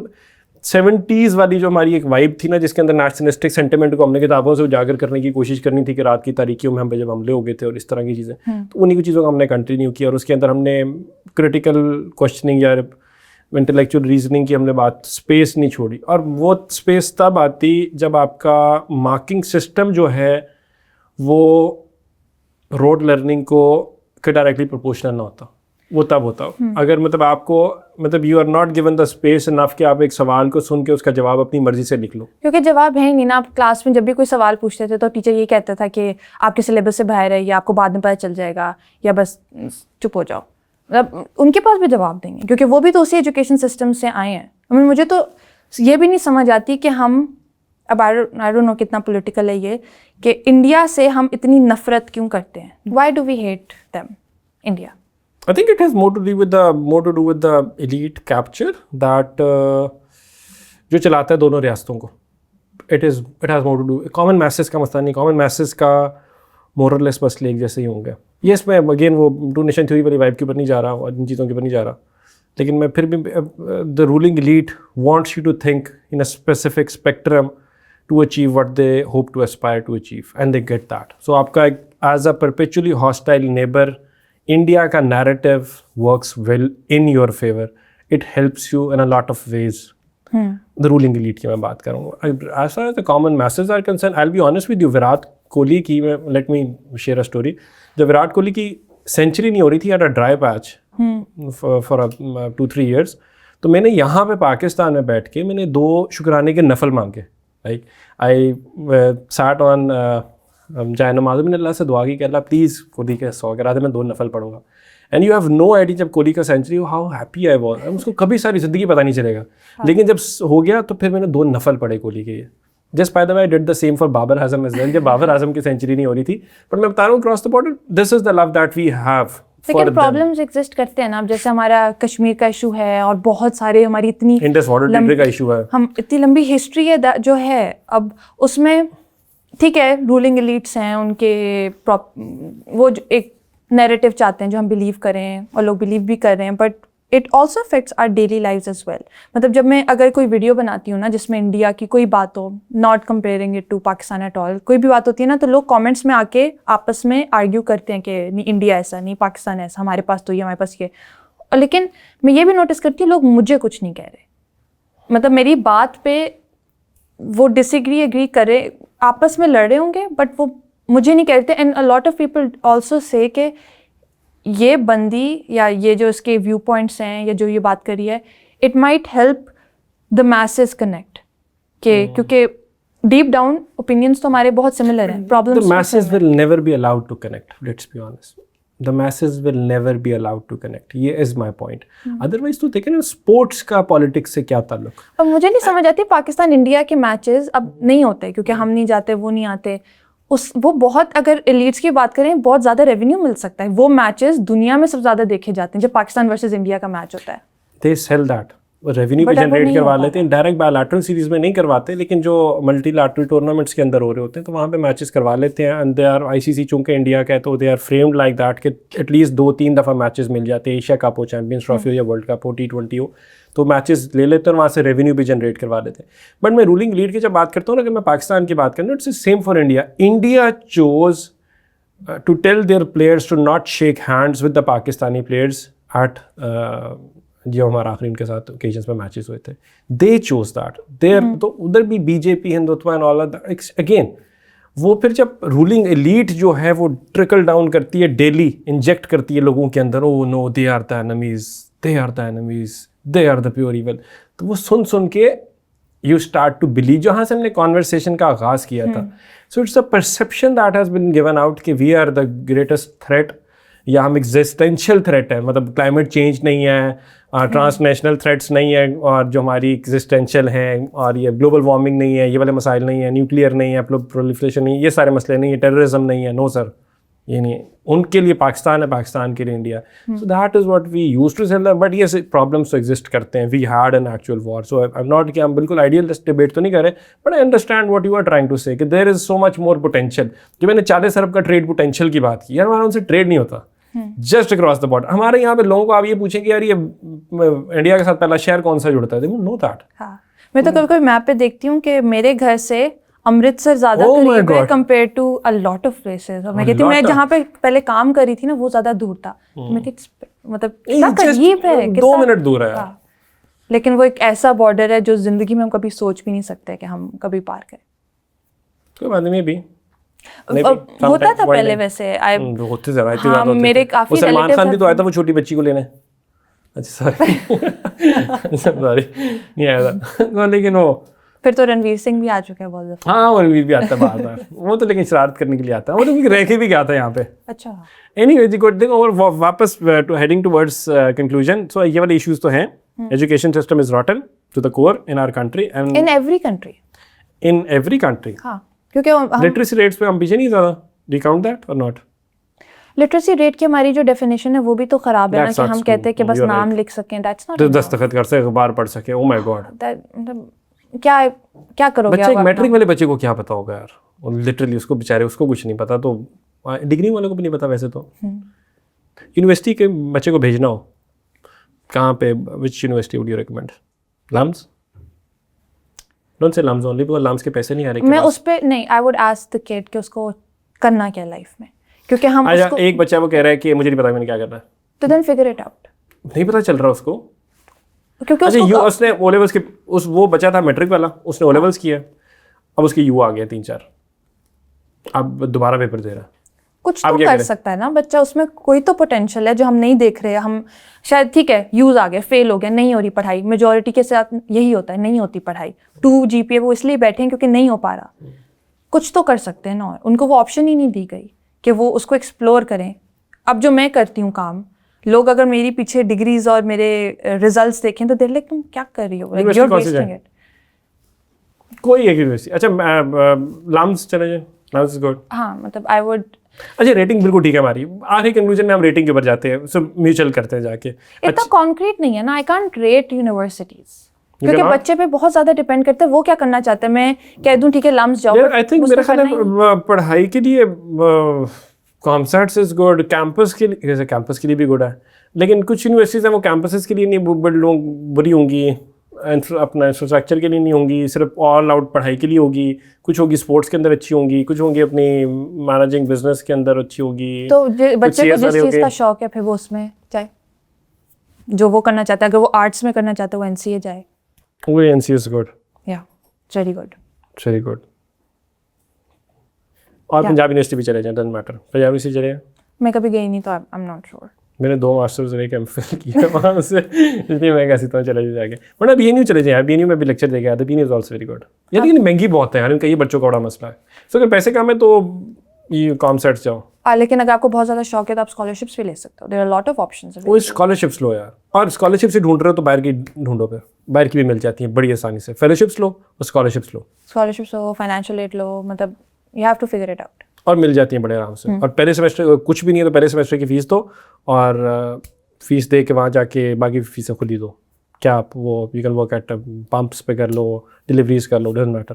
Speaker 2: 70s والی جو ہماری ایک وائب تھی نا, جس کے اندر نیشنلسٹک سینٹیمنٹ کو ہم نے کتابوں سے اجاگر کرنے کی کوشش کرنی تھی کہ رات کی تاریکیوں میں ہم پہ جب حملے ہو گئے تھے اور اس طرح کی چیزیں, تو انہیں کی چیزوں کو ہم نے کنٹینیو کیا, اور اس کے اندر ہم نے کریٹیکل کوشچننگ یا انٹلیکچوئل ریزننگ کی ہم نے بات اسپیس نہیں چھوڑی. اور وہ اسپیس تب آتی جب آپ کا مارکنگ سسٹم جو ہے وہ روڈ لرننگ کو ڈائریکٹلی پروپورشنل نہ ہوتا, وہ تب ہوتا ہو اگر مطلب آپ کو مطلب you are not given the space enough کہ آپ ایک سوال کو سن کے اس کا جواب اپنی مرضی سے لکھ لو.
Speaker 1: کیونکہ جواب ہے ہی نہیں نا. آپ کلاس میں جب بھی کوئی سوال پوچھتے تھے تو ٹیچر یہ کہتا تھا کہ آپ کے سلیبس سے باہر ہے, یا آپ کو بعد میں پتہ چل جائے گا, یا بس چپ ہو جاؤ. مطلب ان کے پاس بھی جواب دیں گے کیونکہ وہ بھی تو اسی ایجوکیشن سسٹم سے آئے ہیں. مجھے تو یہ بھی نہیں سمجھ آتی کہ ہم اب آئی ڈونٹ نو کتنا پولیٹیکل ہے یہ, کہ انڈیا سے ہم اتنی نفرت کیوں کرتے ہیں. Why do we hate them India?
Speaker 2: I think it has more to do with the elite capture that جو چلاتا ہے دونوں ریاستوں کو. It has more to do, common masses کا مسئلہ نہیں, کامن میسز کا مورل لیس مسئلے ایک جیسے ہی ہوں گے. یس میں اگین وہ ٹو نیشن تھیوری والی وائب کے اوپر نہیں جا رہا اور ان چیزوں کے اوپر نہیں جا رہا, لیکن میں پھر بھی the ruling elite wants you to think in a specific spectrum to achieve what they hope to aspire to achieve, and they get that. So آپ کا as a perpetually hostile neighbour India کا narrative works well in your favour. It helps you in a lot of ways. The ruling elite کی میں بات کروں گا. As far as the common masses are concern, I will be honest with you, Virat Kohli کی میں let me share a story. جب وراٹ کوہلی کی century نہیں ہو رہی تھی at a dry patch for 2-3 years, تو میں نے یہاں پہ پاکستان میں بیٹھ کے میں نے 2 شکرانے کے نفل مانگے. لائک آئی سیٹ آن جائے نماز, میں نے اللہ سے دعا کی کہ اللہ پلیز کوہلی کے 100 کرا دے, میں 2 نفل پڑھوں گا. And you have no idea جب کوہلی کا سینچری ہو ہاؤ ہیپی آئی واز. اس کو کبھی ساری زندگی پتہ نہیں چلے گا, لیکن جب ہو گیا تو پھر میں نے 2 نفل پڑھے کوہلی کے. Just by the way I did the same for Babar Azam as well, جب بابر اعظم کی سینچری نہیں ہو رہی تھی. بٹ میں بتا رہا ہوں cross the border this is the love that we have.
Speaker 1: لیکن پرابلمس ایگزسٹ کرتے ہیں نا, اب جیسے ہمارا کشمیر کا ایشو ہے اور بہت سارے ہماری اتنی
Speaker 2: انڈس واٹر ٹریٹری کا ایشو ہے,
Speaker 1: ہم اتنی لمبی ہسٹری ہے جو ہے. اب اس میں ٹھیک ہے رولنگ ایلیٹس ہیں, ان کے وہ ایک نیریٹو چاہتے ہیں جو ہم بلیو کریں اور لوگ بلیو بھی کر رہے ہیں, but it also affects our daily lives as well. مطلب جب میں اگر کوئی ویڈیو بناتی ہوں نا جس میں انڈیا کی کوئی بات ہو, not comparing it to Pakistan at all, کوئی بھی بات ہوتی ہے نا تو لوگ کامنٹس میں آ کے آپس میں آرگیو کرتے ہیں کہ نہیں انڈیا ایسا, نہیں پاکستان ایسا, ہمارے پاس تو یہ, ہمارے پاس یہ. لیکن میں یہ بھی نوٹس کرتی ہوں لوگ مجھے کچھ نہیں کہہ رہے, مطلب میری بات پہ وہ ڈس ایگری کرے, آپس میں لڑ رہے ہوں گے بٹ وہ مجھے نہیں کہتے. And a lot of people also say کہ یہ بندی یا یہ جو اس کے ویو پوائنٹس ہیں یا جو یہ بات کری ہے, it might help the masses connect, کہ کیونکہ ڈیپ ڈاؤن اوپینینس تو ہمارے بہت سملر ہیں. Problems
Speaker 2: the masses will never be allowed to connect, let's be honest. The masses will never be allowed to connect. یہ is my point. Otherwise تو دیکھیں نا اسپورٹس کا پالیٹکس سے کیا تعلق.
Speaker 1: اب مجھے نہیں سمجھ آتی پاکستان انڈیا کے میچز اب نہیں ہوتے کیونکہ ہم نہیں جاتے, وہ نہیں آتے. وہ بہت, اگر ایلیٹس کی بات کریں بہت زیادہ ریونیو مل سکتا ہے. وہ میچز دنیا میں سب سے زیادہ دیکھے جاتے ہیں جب پاکستان ورسز انڈیا کا میچ ہوتا ہے.
Speaker 2: They sell that. ریونیو بھی جنریٹ کروا لیتے ہیں, ڈائریکٹ بائی لیٹرل سیریز میں نہیں کرواتے, لیکن جو ملٹی لیٹرل ٹورنامنٹس کے اندر ہو رہے ہوتے ہیں تو وہاں پہ میچز کروا لیتے ہیں. اینڈ دے آر آئی سی سی چونکہ انڈیا کا ہے تو they are framed like that کہ ایٹ لیسٹ 2-3 دفعہ میچز مل جاتے ہیں, ایشیا کپ ہو, چیمپئنس ٹرافی ہو یا ورلڈ کپ ہو, T20 ہو, تو میچز لے لیتے ہیں اور وہاں سے ریونیو بھی جنریٹ کروا لیتے ہیں. بٹ میں رولنگ لیڈ کی جب بات کرتا ہوں نا, اگر میں پاکستان کی بات کروں, it's same for India. India chose to tell their players to not shake hands with the Pakistani players at جو ہمارا آخری ان کے ساتھ اوکیزنس میں میچز ہوئے تھے. دے چوز دیٹ دیر, تو ادھر بھی B J P, Hindutva and all again. وہ پھر جب رولنگ ایلیٹ جو ہے وہ ٹرکل ڈاؤن کرتی ہے, ڈیلی انجیکٹ کرتی ہے لوگوں کے اندر, oh no they are the enemies, they are the enemies, they are the pure evil, تو وہ سن کے یو اسٹارٹ ٹو بلیو, جہاں سے ہم نے کانورسیشن کا آغاز کیا تھا. So it's a perception that has been given out کہ we are the greatest threat, یا ہم ایگزسٹینشیل تھریٹ ہے, مطلب کلائمیٹ چینج نہیں ہے, ٹرانس نیشنل تھریٹس نہیں ہے, اور جو ہماری ایگزسٹینشیل ہیں, اور یہ گلوبل وارمنگ نہیں ہے, یہ والے مسائل نہیں ہیں, نیوکلیئر نہیں ہے, پرولیفریشن نہیں ہے, یہ سارے مسئلے نہیں ہیں, ٹیررزم نہیں ہے. نو سر, یہ نہیں ہے. ان کے لیے پاکستان ہے, پاکستان کے لیے India. So that is what we use to sell. But یہ پرابلمس تو ایگزسٹ کرتے ہیں. We had an actual war. So I am not کہ ہم بالکل آئیڈیلسٹ ڈیبیٹ تو نہیں کر رہے, but I understand what you are trying to say کہ دیر از سو مچ مور پوٹینشیل. جو میں نے 40 ارب کا ٹریڈ پوٹینشیل کی بات کی, یار ہمارا ان سے ٹریڈ نہیں ہوتا جسٹ اکراس دا بارڈر. ہمارے یہاں پہ لوگوں کو آپ یہ پوچھیں کہ یار یہ انڈیا کے ساتھ پہلا شہر کون سا جڑتا ہے, دے نو دیٹ.
Speaker 1: ہاں, میں تو کبھی کبھی میپ پہ دیکھتی ہوں کہ میرے گھر سے امرتسر زیادہ قریب ہے compare to a lot of places. اور میں کہتی ہوں میں جہاں پہ پہلے کام کری تھی نا وہ زیادہ دور تھا, میں مطلب کتنا قریب ہے,
Speaker 2: 2 منٹ دور ہے.
Speaker 1: لیکن وہ ایک ایسا بارڈر ہے جو زندگی میں ہم کبھی سوچ بھی نہیں سکتے کہ ہم کبھی پار کریں.
Speaker 2: کوئی بات نہیں, بھی
Speaker 1: ہوتا تھا پہلے ویسے,
Speaker 2: ہوتے زیادہ ہوتے
Speaker 1: میرے کافی
Speaker 2: سلمان خان بھی تو آیا تھا وہ چھوٹی بچی کو لینے. اچھا سوری نہیں آیا تھا, لیکن وہ
Speaker 1: پھر تو رنویر سنگھ بھی آ چکا ہے بہت دفعہ.
Speaker 2: ہاں وہ رنویر بھی آتا ہے بار بار, وہ تو لیکن شرارت کرنے کے لیے آتا ہے, وہ تو رہ کے بھی گیا تھا یہاں پہ.
Speaker 1: اچھا
Speaker 2: اینی وے گڈ تھنگ. اور واپس ٹو ہیڈنگ ٹوورڈس کنکلوژن. سو یہ والے ایشوز تو ہیں. Education system is rotten to the core in our country and
Speaker 1: in every country.
Speaker 2: In every country.
Speaker 1: ہاں, کیونکہ
Speaker 2: لٹریسی ریٹس پہ ہم پیچھے نہیں زیادہ. Do you count that or not?
Speaker 1: Literacy rate کی ہماری جو ڈیفینیشن ہے وہ بھی تو خراب ہے نا, کہ ہم کہتے ہیں کہ بس نام لکھ سکیں, دیٹس ناٹ,
Speaker 2: دستخط کر سکے, اخبار پڑھ سکے. او مائی گاڈ,
Speaker 1: کیا کرو گے
Speaker 2: بچے, ایک میٹرک والے بچے کو کیا پتا ہوگا یار, لٹرلی اس کو بیچارے اس کو کچھ نہیں پتا, تو ڈگری والے کو بھی نہیں پتا ویسے تو. یونیورسٹی کے بچے کو بھیجنا ہو کہاں پہ, which university would you recommend? LUMS? Don't say LUMS only because LUMS کے پیسے نہیں آ رہے.
Speaker 1: میں اس پہ نہیں, آئی ووڈ آسک دا کڈ کہ اس کو کرنا کیا لائف میں, کیونکہ ہم اس کو
Speaker 2: ایک بچہ وہ کہہ رہا ہے کہ مجھے نہیں پتا میں نے کیا کرنا ہے,
Speaker 1: تو دین فگر اٹ آؤٹ.
Speaker 2: نہیں پتا چل رہا اس کو,
Speaker 1: کیونکہ
Speaker 2: اچھا اس نے او لیولس کے, وہ بچہ تھا میٹرک والا, اس نے او لیولس کیا, اب اس کے یو آ گیا 3-4, اب دوبارہ پیپر دے رہا.
Speaker 1: کچھ تو کر سکتا ہے نا بچہ, اس میں کوئی تو پوٹینشیل ہے جو ہم نہیں دیکھ رہے. ہم شاید ٹھیک ہے یوز آ گیا, فیل ہو گیا, نہیں ہو رہی پڑھائی, میجورٹی کے ساتھ یہی ہوتا ہے, نہیں ہوتی پڑھائی, 2 GPA وہ اس لیے بیٹھے ہیں کیونکہ نہیں ہو پا رہا. کچھ تو کر سکتے ہیں نا, ان کو وہ آپشن ہی نہیں دی گئی کہ وہ اس کو ایکسپلور کریں. اب جو میں کرتی ہوں کام, لوگ اگر میری پیچھے ڈگریز اور میرے ریزلٹس دیکھیں تو دیر لائک تم کیا کر رہی ہو, یو آر ویسٹنگ اٹ.
Speaker 2: کوئی ایک یونیورسٹی. اچھا لمز چلے جائیں, لمز از گڈ.
Speaker 1: ہاں مطلب آئی ووڈ.
Speaker 2: اچھا ریٹنگ بالکل ٹھیک ہے ہماری, آخری کنکلوژن میں ہم ریٹنگ کے اوپر جاتے ہیں, سب میوچل کرتے ہیں جا کے.
Speaker 1: اتنا کانکریٹ نہیں ہے نا, آئی کانٹ ریٹ یونیورسٹیز کیونکہ بچے پہ بہت زیادہ ڈپینڈ کرتے ہیں وہ کیا کرنا چاہتے ہیں. میں کہہ دوں ٹھیک ہے لمز جاؤ,
Speaker 2: آئی تھنک میرا خیال ہے پڑھائی کے لیے کامسیٹس از گڈ, کیمپس کے لیے, جیسے کیمپس کے لیے بھی گڈ ہے, لیکن کچھ یونیورسٹیز ہیں وہ کیمپسز کے لیے نہیں بری ہوں گی, اپنا انفراسٹرکچر کے لیے نہیں ہوں گی, صرف آل آؤٹ پڑھائی کے لیے ہوگی. کچھ ہوگی اسپورٹس کے اندر اچھی ہوں گی, کچھ ہوں گی اپنی مینیجنگ بزنس کے اندر اچھی ہوگی.
Speaker 1: تو بچے کو جس چیز کا شوق ہے پھر وہ اس میں جائے, جو وہ کرنا چاہتا ہے. اگر وہ آرٹس میں کرنا چاہتا ہے وہ NCA جائے.
Speaker 2: وہ NCA از گڈ,
Speaker 1: یا ویری گڈ,
Speaker 2: ویری گڈ. اور پنجاب یونیورسٹی بھی چلے جائیں, ڈزنٹ میٹر, پنجاب یونیورسٹی چلے جائیں.
Speaker 1: میں کبھی گئی نہیں تو آئی ایم ناٹ شیور.
Speaker 2: میں نے 2 ماسٹرز اور 1 MPhil کیا وہاں سے, اس لیے میں کیسی طرح چلے جا کے. ورنہ BNU چلے جائیں, BNU میں بھی لیکچر دے کے آیا تھا, BNU is also very good. یہ لیکن مہنگی بہت ہے یار, ان کا یہ بچوں کا بڑا مسئلہ ہے. سو اگر پیسے کم ہے تو یہ کامسیٹس جاؤ.
Speaker 1: لیکن اگر آپ کو بہت زیادہ شوق ہے تو آپ اسکالرشپس بھی لے سکتے ہو. There are lot of options.
Speaker 2: وہ اسکالرشپس لو یار, اور اسکالرشپ سے ڈھونڈ رہے ہو تو باہر کی ڈھونڈو, پھر باہر کی بھی مل جاتی ہیں بڑی آسانی سے. فیلوشپس لو اور اسکالرشپس لو,
Speaker 1: اسکالرشپس ہو, فائنینشیل ایڈ لو, مطلب you have to figure it out.
Speaker 2: اور مل جاتی ہیں بڑے آرام سے. اور پہلے سیمسٹر کچھ بھی نہیں ہے تو پہلے سیمسٹر کی فیس دو, اور فیس دے کے وہاں جا کے باقی فیسیں خود ہی دو. کیا آپ وہ you can work at pumps پہ کر لو, ڈلیوریز کر لو, ڈزنٹ میٹر.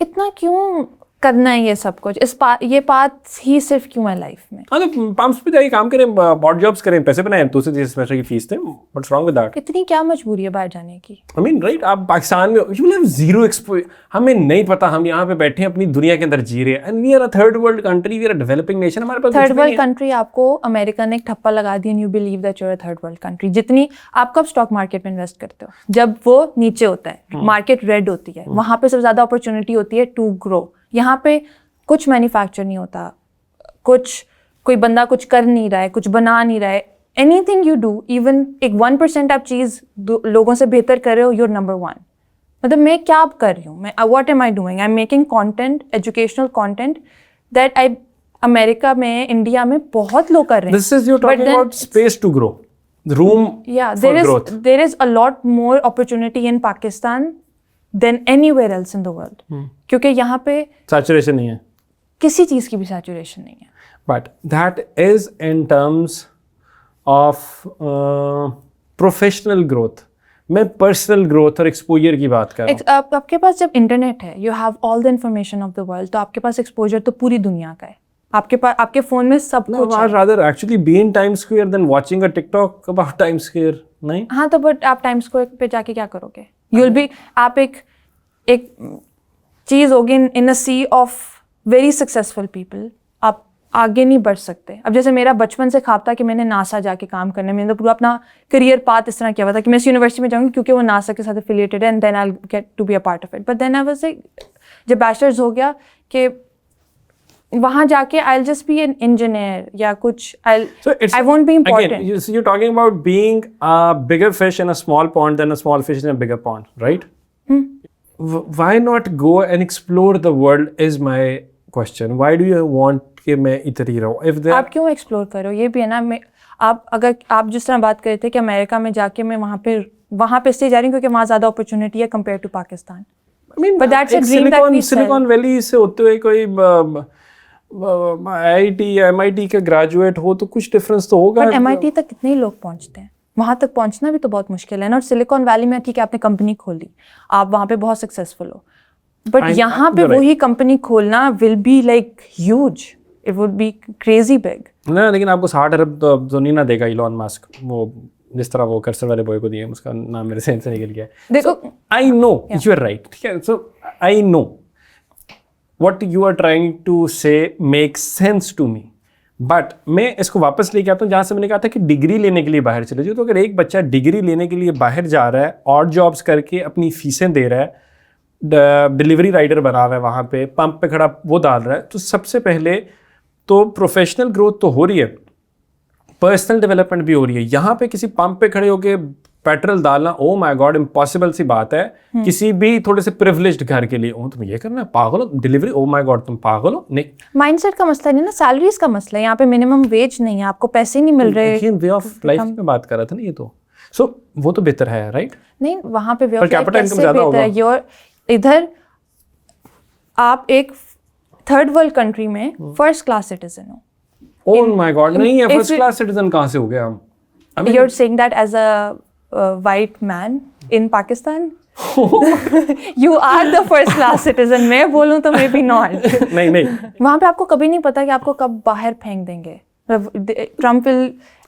Speaker 1: اتنا کیوں کرنا ہے یہ سب کچھ, یہ بات ہی صرف کیوں ہے لائف میں؟
Speaker 2: ہاں تو پمپس پہ جائیے, کام کریں, بارڈ جابس کریں, پیسے بنائیں, دوسرے تیسرے سیمسٹر کی فیس دیں. What's wrong with that?
Speaker 1: اتنی کیا مجبوری ہے باہر جانے کی؟
Speaker 2: I mean right, آپ پاکستان میں you will have zero exposure. ہمیں نہیں پتا, ہم یہاں پہ بیٹھے ہیں اپنی دنیا کے اندر جی رہے ہیں, and we are a third world country, we are a developing nation. ہمارے پاس
Speaker 1: تھرڈ ورلڈ کنٹری آپ کو امریکہ نے ایک ٹھپا لگا دی, and you believe that you are a third world country. جتنی آپ کب اسٹاک مارکیٹ میں انویسٹ کرتے ہو جب وہ نیچے ہوتا ہے, مارکیٹ ریڈ ہوتی ہے, وہاں پہ سب سے زیادہ اپرچونیٹی ہوتی ہے ٹو گرو. یہاں پہ کچھ مینوفیکچر نہیں ہوتا, کوئی بندہ کچھ کر نہیں رہا ہے, کچھ بنا نہیں رہا ہے. Any thing you do, even ایک 1% آپ چیز لوگوں سے بہتر کر رہے ہو, یو آر نمبر 1. مطلب میں کیا کر رہی ہوں, میں what am I doing, I am making content, educational content that I America میں, انڈیا میں بہت لوگ کر رہے ہیں.
Speaker 2: This is you're talking about space to grow, room for growth.
Speaker 1: There is a lot more opportunity in Pakistan than anywhere else in the world. کیونکہ یہاں پہ
Speaker 2: saturation نہیں ہے,
Speaker 1: کسی چیز کی بھی سیچوریشن نہیں ہے.
Speaker 2: but that is in terms of professional growth. میں پرسنل گروتھ اور ایکسپوجر کی بات کر رہا ہوں.
Speaker 1: آپ کے پاس جب انٹرنیٹ ہے, you have all the information of the world, تو آپ کے پاس ایکسپوجر تو پوری دنیا کا ہے. آپ کے پاس, آپ کے فون میں سب کچھ ہے.
Speaker 2: rather actually be in Times Square than watching a TikTok about Times Square. نہیں
Speaker 1: ہاں تو بٹ آپ ٹائم اسکوائر پہ جا کے کیا کرو گے؟ یو ول بی, آپ ایک چیز ہوگی ان اے سی آف ویری سکسیزفل پیپل, آپ آگے نہیں بڑھ سکتے. اب جیسے میرا بچپن سے خواب تھا کہ میں نے ناسا جا کے کام کرنا ہے, میں نے پورا اپنا کریئر پاتھ اس طرح کیا ہوا تھا کہ میں اس یونیورسٹی میں جاؤں گی کیونکہ وہ ناسا کے ساتھ افیلیٹڈ ہے, and then I get to be a part of it. But then I was like, جب بیچلرز ہو گیا کہ وہاں جا کے I will just be an engineer یا کچھ, I won't be important.
Speaker 2: So you're talking about being a bigger fish in a small pond than a small fish in a bigger pond, right? Why not go and explore the world is my question. Why do you want کہ میں ادھر ہی رہوں؟
Speaker 1: آپ کیوں explore کرو, یہ بھی ہے نا. آپ اگر آپ جس طرح بات کر رہے تھے کہ امریکہ میں جا کے میں وہاں پہ اس لیے جا رہی ہوں کیونکہ وہاں زیادہ اپرچونیٹی ہے compare to Pakistan.
Speaker 2: Silicon Valley سے ہوتے ہوئے کوئی IIT یا MIT کا گریجویٹ ہو تو کچھ ڈفرینس تو ہوگا.
Speaker 1: بٹ MIT تک کتنے لوگ پہنچتے ہیں؟ وہاں تک پہنچنا بھی تو بہت مشکل ہے نا. اور سلیکان ویلی میں ٹھیک ہے آپ نے کمپنی کھول لی, آپ وہاں پہ بہت سکسیزفل ہو, بٹ یہاں پہ وہی کمپنی کھولنا will be like huge, it would be crazy big.
Speaker 2: نہیں لیکن آپ کو 60 ارب تو نہیں نہ دے گا ایلون ماسک, وہ جس طرح وہ کرسر والے بوائے کو دیے, اس کا نام میرے ذہن سے نکل گیا.
Speaker 1: دیکھو
Speaker 2: آئی نو یو آر رائٹ, ٹھیک ہے, سو آئی نو what you are trying to say makes sense to me, but میں اس کو واپس لے کے آتا ہوں جہاں سے میں نے کہا تھا کہ ڈگری لینے کے لیے باہر چلے جاؤ. تو اگر ایک بچہ ڈگری لینے کے لیے باہر جا رہا ہے اور جابس کر کے اپنی فیسیں دے رہا ہے, ڈلیوری رائڈر بنا ہوا ہے وہاں پہ, پمپ پہ کھڑا وہ ڈال رہا ہے, تو سب سے پہلے تو پروفیشنل گروتھ تو ہو رہی ہے, پرسنل ڈیولپمنٹ بھی ہو رہی ہے. یہاں پہ کسی پمپ پہ کھڑے ہو کے پیٹرول ڈالنا, او مائی گاڈ, امپاسبل سی بات ہے کسی بھی تھوڑے سے پریولیجڈ گھر کے لیے. تم یہ کرنا ہے, پاگل ہو, ڈلیوری, او مائی گاڈ تم پاگل ہو. نہیں,
Speaker 1: مائنڈ سیٹ کا مسئلہ نہیں نا, سیلریز کا مسئلہ ہے. یہاں پہ منیمم ویج نہیں ہے, آپ کو پیسے نہیں مل رہے.
Speaker 2: وے آف لائف میں بات کر رہا تھا نا یہ, تو سو وہ تو بہتر ہے, رائٹ.
Speaker 1: نہیں, وہاں پہ وے آف لائف کیسے بہتر ہے. یور ادھر آپ ایک تھرڈ ورلڈ کنٹری میں فرسٹ کلاس سٹیزن ہو.
Speaker 2: او مائی گاڈ, نہیں ہے, فرسٹ کلاس سٹیزن کہاں سے ہو گیا ہم.
Speaker 1: You are seeing that as a white man in Pakistan. You are the first class citizen. میں بولوں تو maybe not.
Speaker 2: نہیں,
Speaker 1: وہاں پہ آپ کو کبھی نہیں پتا کہ آپ کو کب باہر پھینک دیں گے. Trump will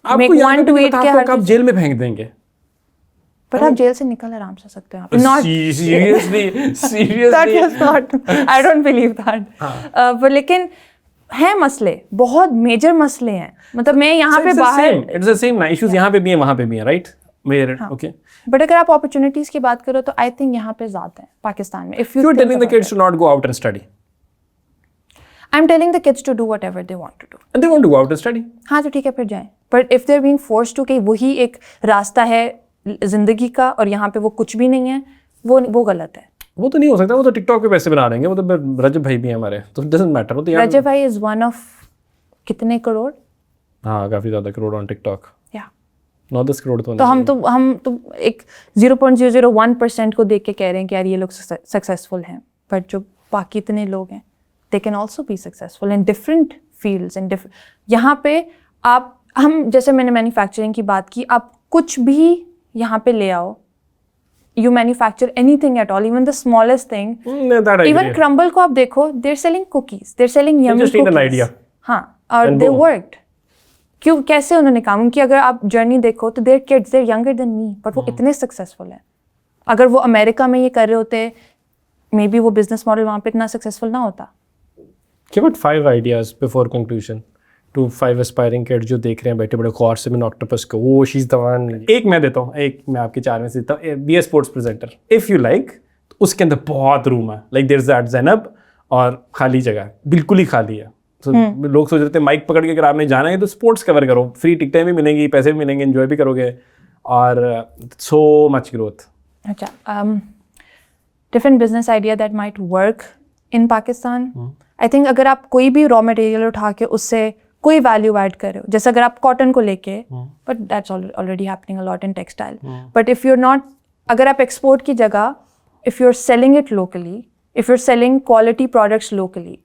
Speaker 1: make one tweet کہ
Speaker 2: آپ کب جیل میں پھینک دیں گے,
Speaker 1: بٹ آپ جیل سے نکل آرام سے سکتے ہیں.
Speaker 2: Seriously,
Speaker 1: I don't believe that. لیکن ہیں مسئلے, بہت میجر مسئلے ہیں. مطلب میں یہاں پہ باہر,
Speaker 2: اٹس the same ایشوز یہاں پہ بھی ہیں وہاں پہ بھی ہیں, رائٹ.
Speaker 1: بٹ اگر آپ اپرچونیٹیز کی بات کرو تو آئی تھنک یہاں پہ زیادہ ہیں پاکستان میں. If
Speaker 2: you're telling the kids to not go out and study,
Speaker 1: I'm telling the kids to do whatever they want to do.
Speaker 2: and they want to go out and study.
Speaker 1: ہاں تو ٹھیک ہے, پھر جائیں. But if they're being forced to, کہ وہی ایک راستہ ہے زندگی کا اور یہاں پہ وہ کچھ بھی نہیں ہے, وہ غلط ہے.
Speaker 2: وہ تو نہیں ہو سکتا, وہ تو ٹک ٹاک پہ پیسے بنا رہیں گے. وہ تو رجب بھائی بھی ہیں ہمارے, تو ڈزنٹ میٹر. وہ تو
Speaker 1: رجب بھائی از ون آف کتنے کروڑ,
Speaker 2: ہاں کافی زیادہ کروڑ آن ٹک ٹاک. 9-10 کروڑ
Speaker 1: تو ہم تو ایک 0.001% کو دیکھ کے کہہ رہے ہیں کہ یار یہ لوگ سکسیزفل ہیں, بٹ جو باقی اتنے لوگ ہیں they can also be successful in different fields. یہاں پہ آپ, ہم جیسے میں نے مینوفیکچرنگ کی بات کی, آپ کچھ بھی یہاں پہ لے آؤ, you manufacture anything at all, even the smallest thing. Even Crumbl کو آپ دیکھو, they are selling cookies, they are selling yummy cookies. ہاں, اور دے ورکڈ. کیوں, کیسے انہوں نے کام, ان کی اگر آپ جرنی دیکھو تو their kids, there younger than me, but وہ اتنے سکسیزفل ہیں. اگر وہ امریکہ میں یہ کر رہے ہوتے, مے بی وہ بزنس ماڈل وہاں پہ اتنا سکسیزفل نہ ہوتا.
Speaker 2: Give it 5 ideas before conclusion to 5 aspiring kids جو دیکھ رہے ہیں بیٹھے بڑے غور سے. میں آکٹوپس کو, وہ شی از دی ون. ایک میں دیتا ہوں, ایک میں آپ کے 4 میں سے دیتا ہوں, be a sports presenter if you like. اس کے اندر بہت روم ہے, لائک دیر از دیٹ زینب, اور خالی جگہ بالکل ہی خالی ہے. لوگ سوچ رہے تھے مائک پکڑ کے اگر آپ نے جانا ہے تو اسپورٹس کور کرو, فری ٹکٹیں بھی ملیں گی, پیسے بھی ملیں گے, انجوائے بھی کرو گے, اور سو مچ گروتھ.
Speaker 1: اچھا, different business idea that might work in Pakistan. I think اگر آپ کوئی بھی را مٹیریل اٹھا کے اس سے کوئی ویلیو ایڈ کرے ہو, جیسے اگر آپ کاٹن کو لے کے, but that's already happening a lot in textile, but if you not, اگر آپ ایکسپورٹ کی جگہ if you are selling it locally, if you are selling quality products locally,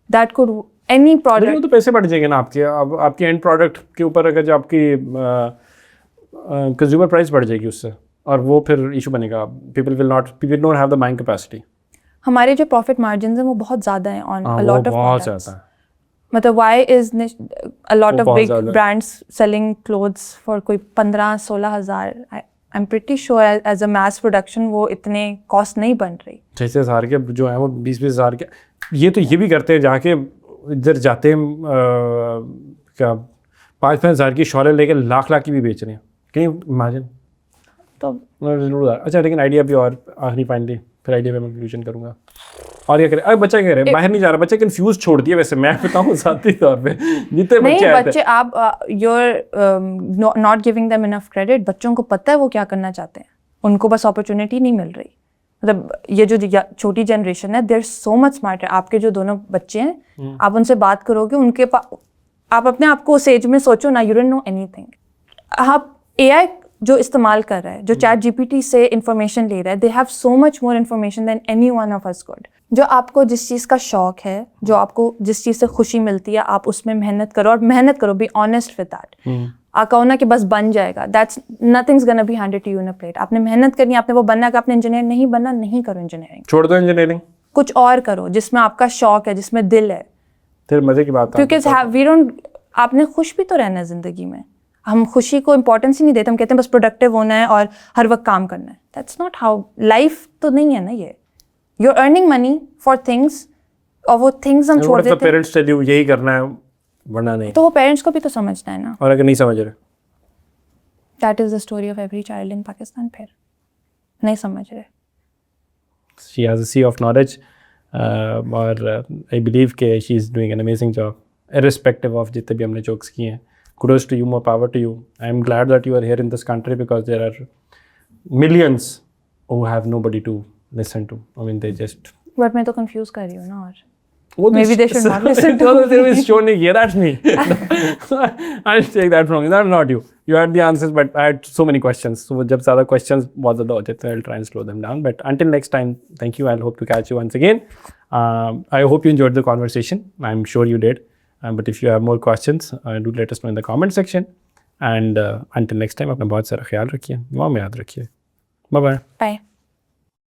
Speaker 1: that could any product.
Speaker 2: تو پیسے بڑھ جائیں گے نا آپ کے, آپ کے اینڈ پروڈکٹ کے اوپر اگر جو آپ کی کنزیومر پرائز بڑھ جائے گی اس سے, اور وہ پھر ایشو بنے گا. People will not have the buying capacity. ہمارے
Speaker 1: جو پروفٹ مارجنز ہیں وہ بہت زیادہ ہیں آن اے لاٹ آف
Speaker 2: بہت زیادہ.
Speaker 1: مطلب why is a lot of big brands selling clothes for کوئی 15-16 ہزار. I am pretty sure as a mass production وہ اتنے کاسٹ نہیں بن رہی.
Speaker 2: 6 ہزار کے جو ہیں وہ 20 ہزار کے. یہ تو یہ بھی کرتے ہیں جا کے ادھر جاتے ہیں کیا 5 ہزار کی شالیں لے کے لاکھ کی بھی بیچ رہے ہیں. کہیں امیجن. تو اچھا, لیکن آئیڈیا بھی, اور آخری فائنلی پھر آئیڈیا پہ میں کنکلوژن کروں گا. اور کیا کرے, اب بچہ کہہ رہے ہیں باہر نہیں جا رہا, بچہ کنفیوز چھوڑ دیا. ویسے میں بتاؤں ذاتی طور پہ جتنے
Speaker 1: بچے آپ you are not giving them enough credit. بچوں کو پتہ ہے وہ کیا کرنا چاہتے ہیں, ان کو بس اپرچونیٹی نہیں مل رہی. مطلب یہ جو چھوٹی جنریشن ہے, they are so much smart. آپ کے جو دونوں بچے ہیں, آپ ان سے بات کرو گے, ان کے پاس آپ اپنے آپ کو اس ایج میں سوچو نا, یو ڈونٹ نو اینی تھنگ. آپ اے آئی جو استعمال کر رہا ہے, جو چیٹ جی پی ٹی سے انفارمیشن لے رہا ہے, they have so much more information than any one of us could. جو آپ کو جس چیز کا شوق ہے, جو آپ کو جس چیز سے خوشی ملتی ہے, آپ اس میں محنت کرو, اور محنت کرو, بی آنیسٹ ود دیٹ. کہو نا کہ بس بن جائے گا, that's nothings gonna be handed to you in a plate. آپ نے محنت کرنی ہے, آپ نے وہ بننا ہے کہ آپ نے انجینئر نہیں بننا, نہیں کرو انجینئرنگ,
Speaker 2: چھوڑ دو انجینئرنگ,
Speaker 1: کچھ اور کرو جس میں آپ کا شوق ہے, جس میں دل ہے.
Speaker 2: پھر مزے کی بات ہے,
Speaker 1: کیونکہ وی ڈونٹ, آپ نے خوش بھی تو رہنا ہے زندگی میں. ہم خوشی کو امپورٹنس ہی نہیں دیتے, ہم کہتے ہیں بس پروڈکٹیو ہونا ہے اور ہر وقت کام کرنا ہے. دیٹس ناٹ ہاؤ لائف تو نہیں ہے نا یہ. You are earning money for things, اور وہ تھنگس ہم چھوڑ دیتے ہیں.
Speaker 2: پیرنٹس ٹیل یو یہی کرنا ہے ورنہ نہیں,
Speaker 1: تو وہ پیرنٹس کو بھی تو سمجھنا ہے نا.
Speaker 2: اور اگر نہیں سمجھ رہے,
Speaker 1: that is the story of every child in Pakistan. پھر نہیں سمجھ رہے.
Speaker 2: she has a sea of knowledge, اور I believe کہ she is doing an amazing job irrespective of جتنے بھی ہم نے jokes کیے ہیں. Kudos to you, more power to you. I am glad that you are here in this country because there are millions who have nobody to listen to. I mean they just
Speaker 1: but میں تو confuse کر رہی ہوں نا. اور maybe they should not listen to me.
Speaker 2: show نہیں کیا, that's me. I'll take that wrong. That's not you. You had the answers, but I had so many questions. So جب زیادہ questions بہت زیادہ ہو جاتے ہیں, I'll try and slow them down. But until next time, thank you. I'll hope to catch you once again. I hope you enjoyed the conversation. I'm sure you did. But if you have more questions, do let us know in the comment section. And until next time, اپنا بہت سارا خیال رکھیے, دعا میں یاد رکھیے. Bye bye.
Speaker 1: Bye.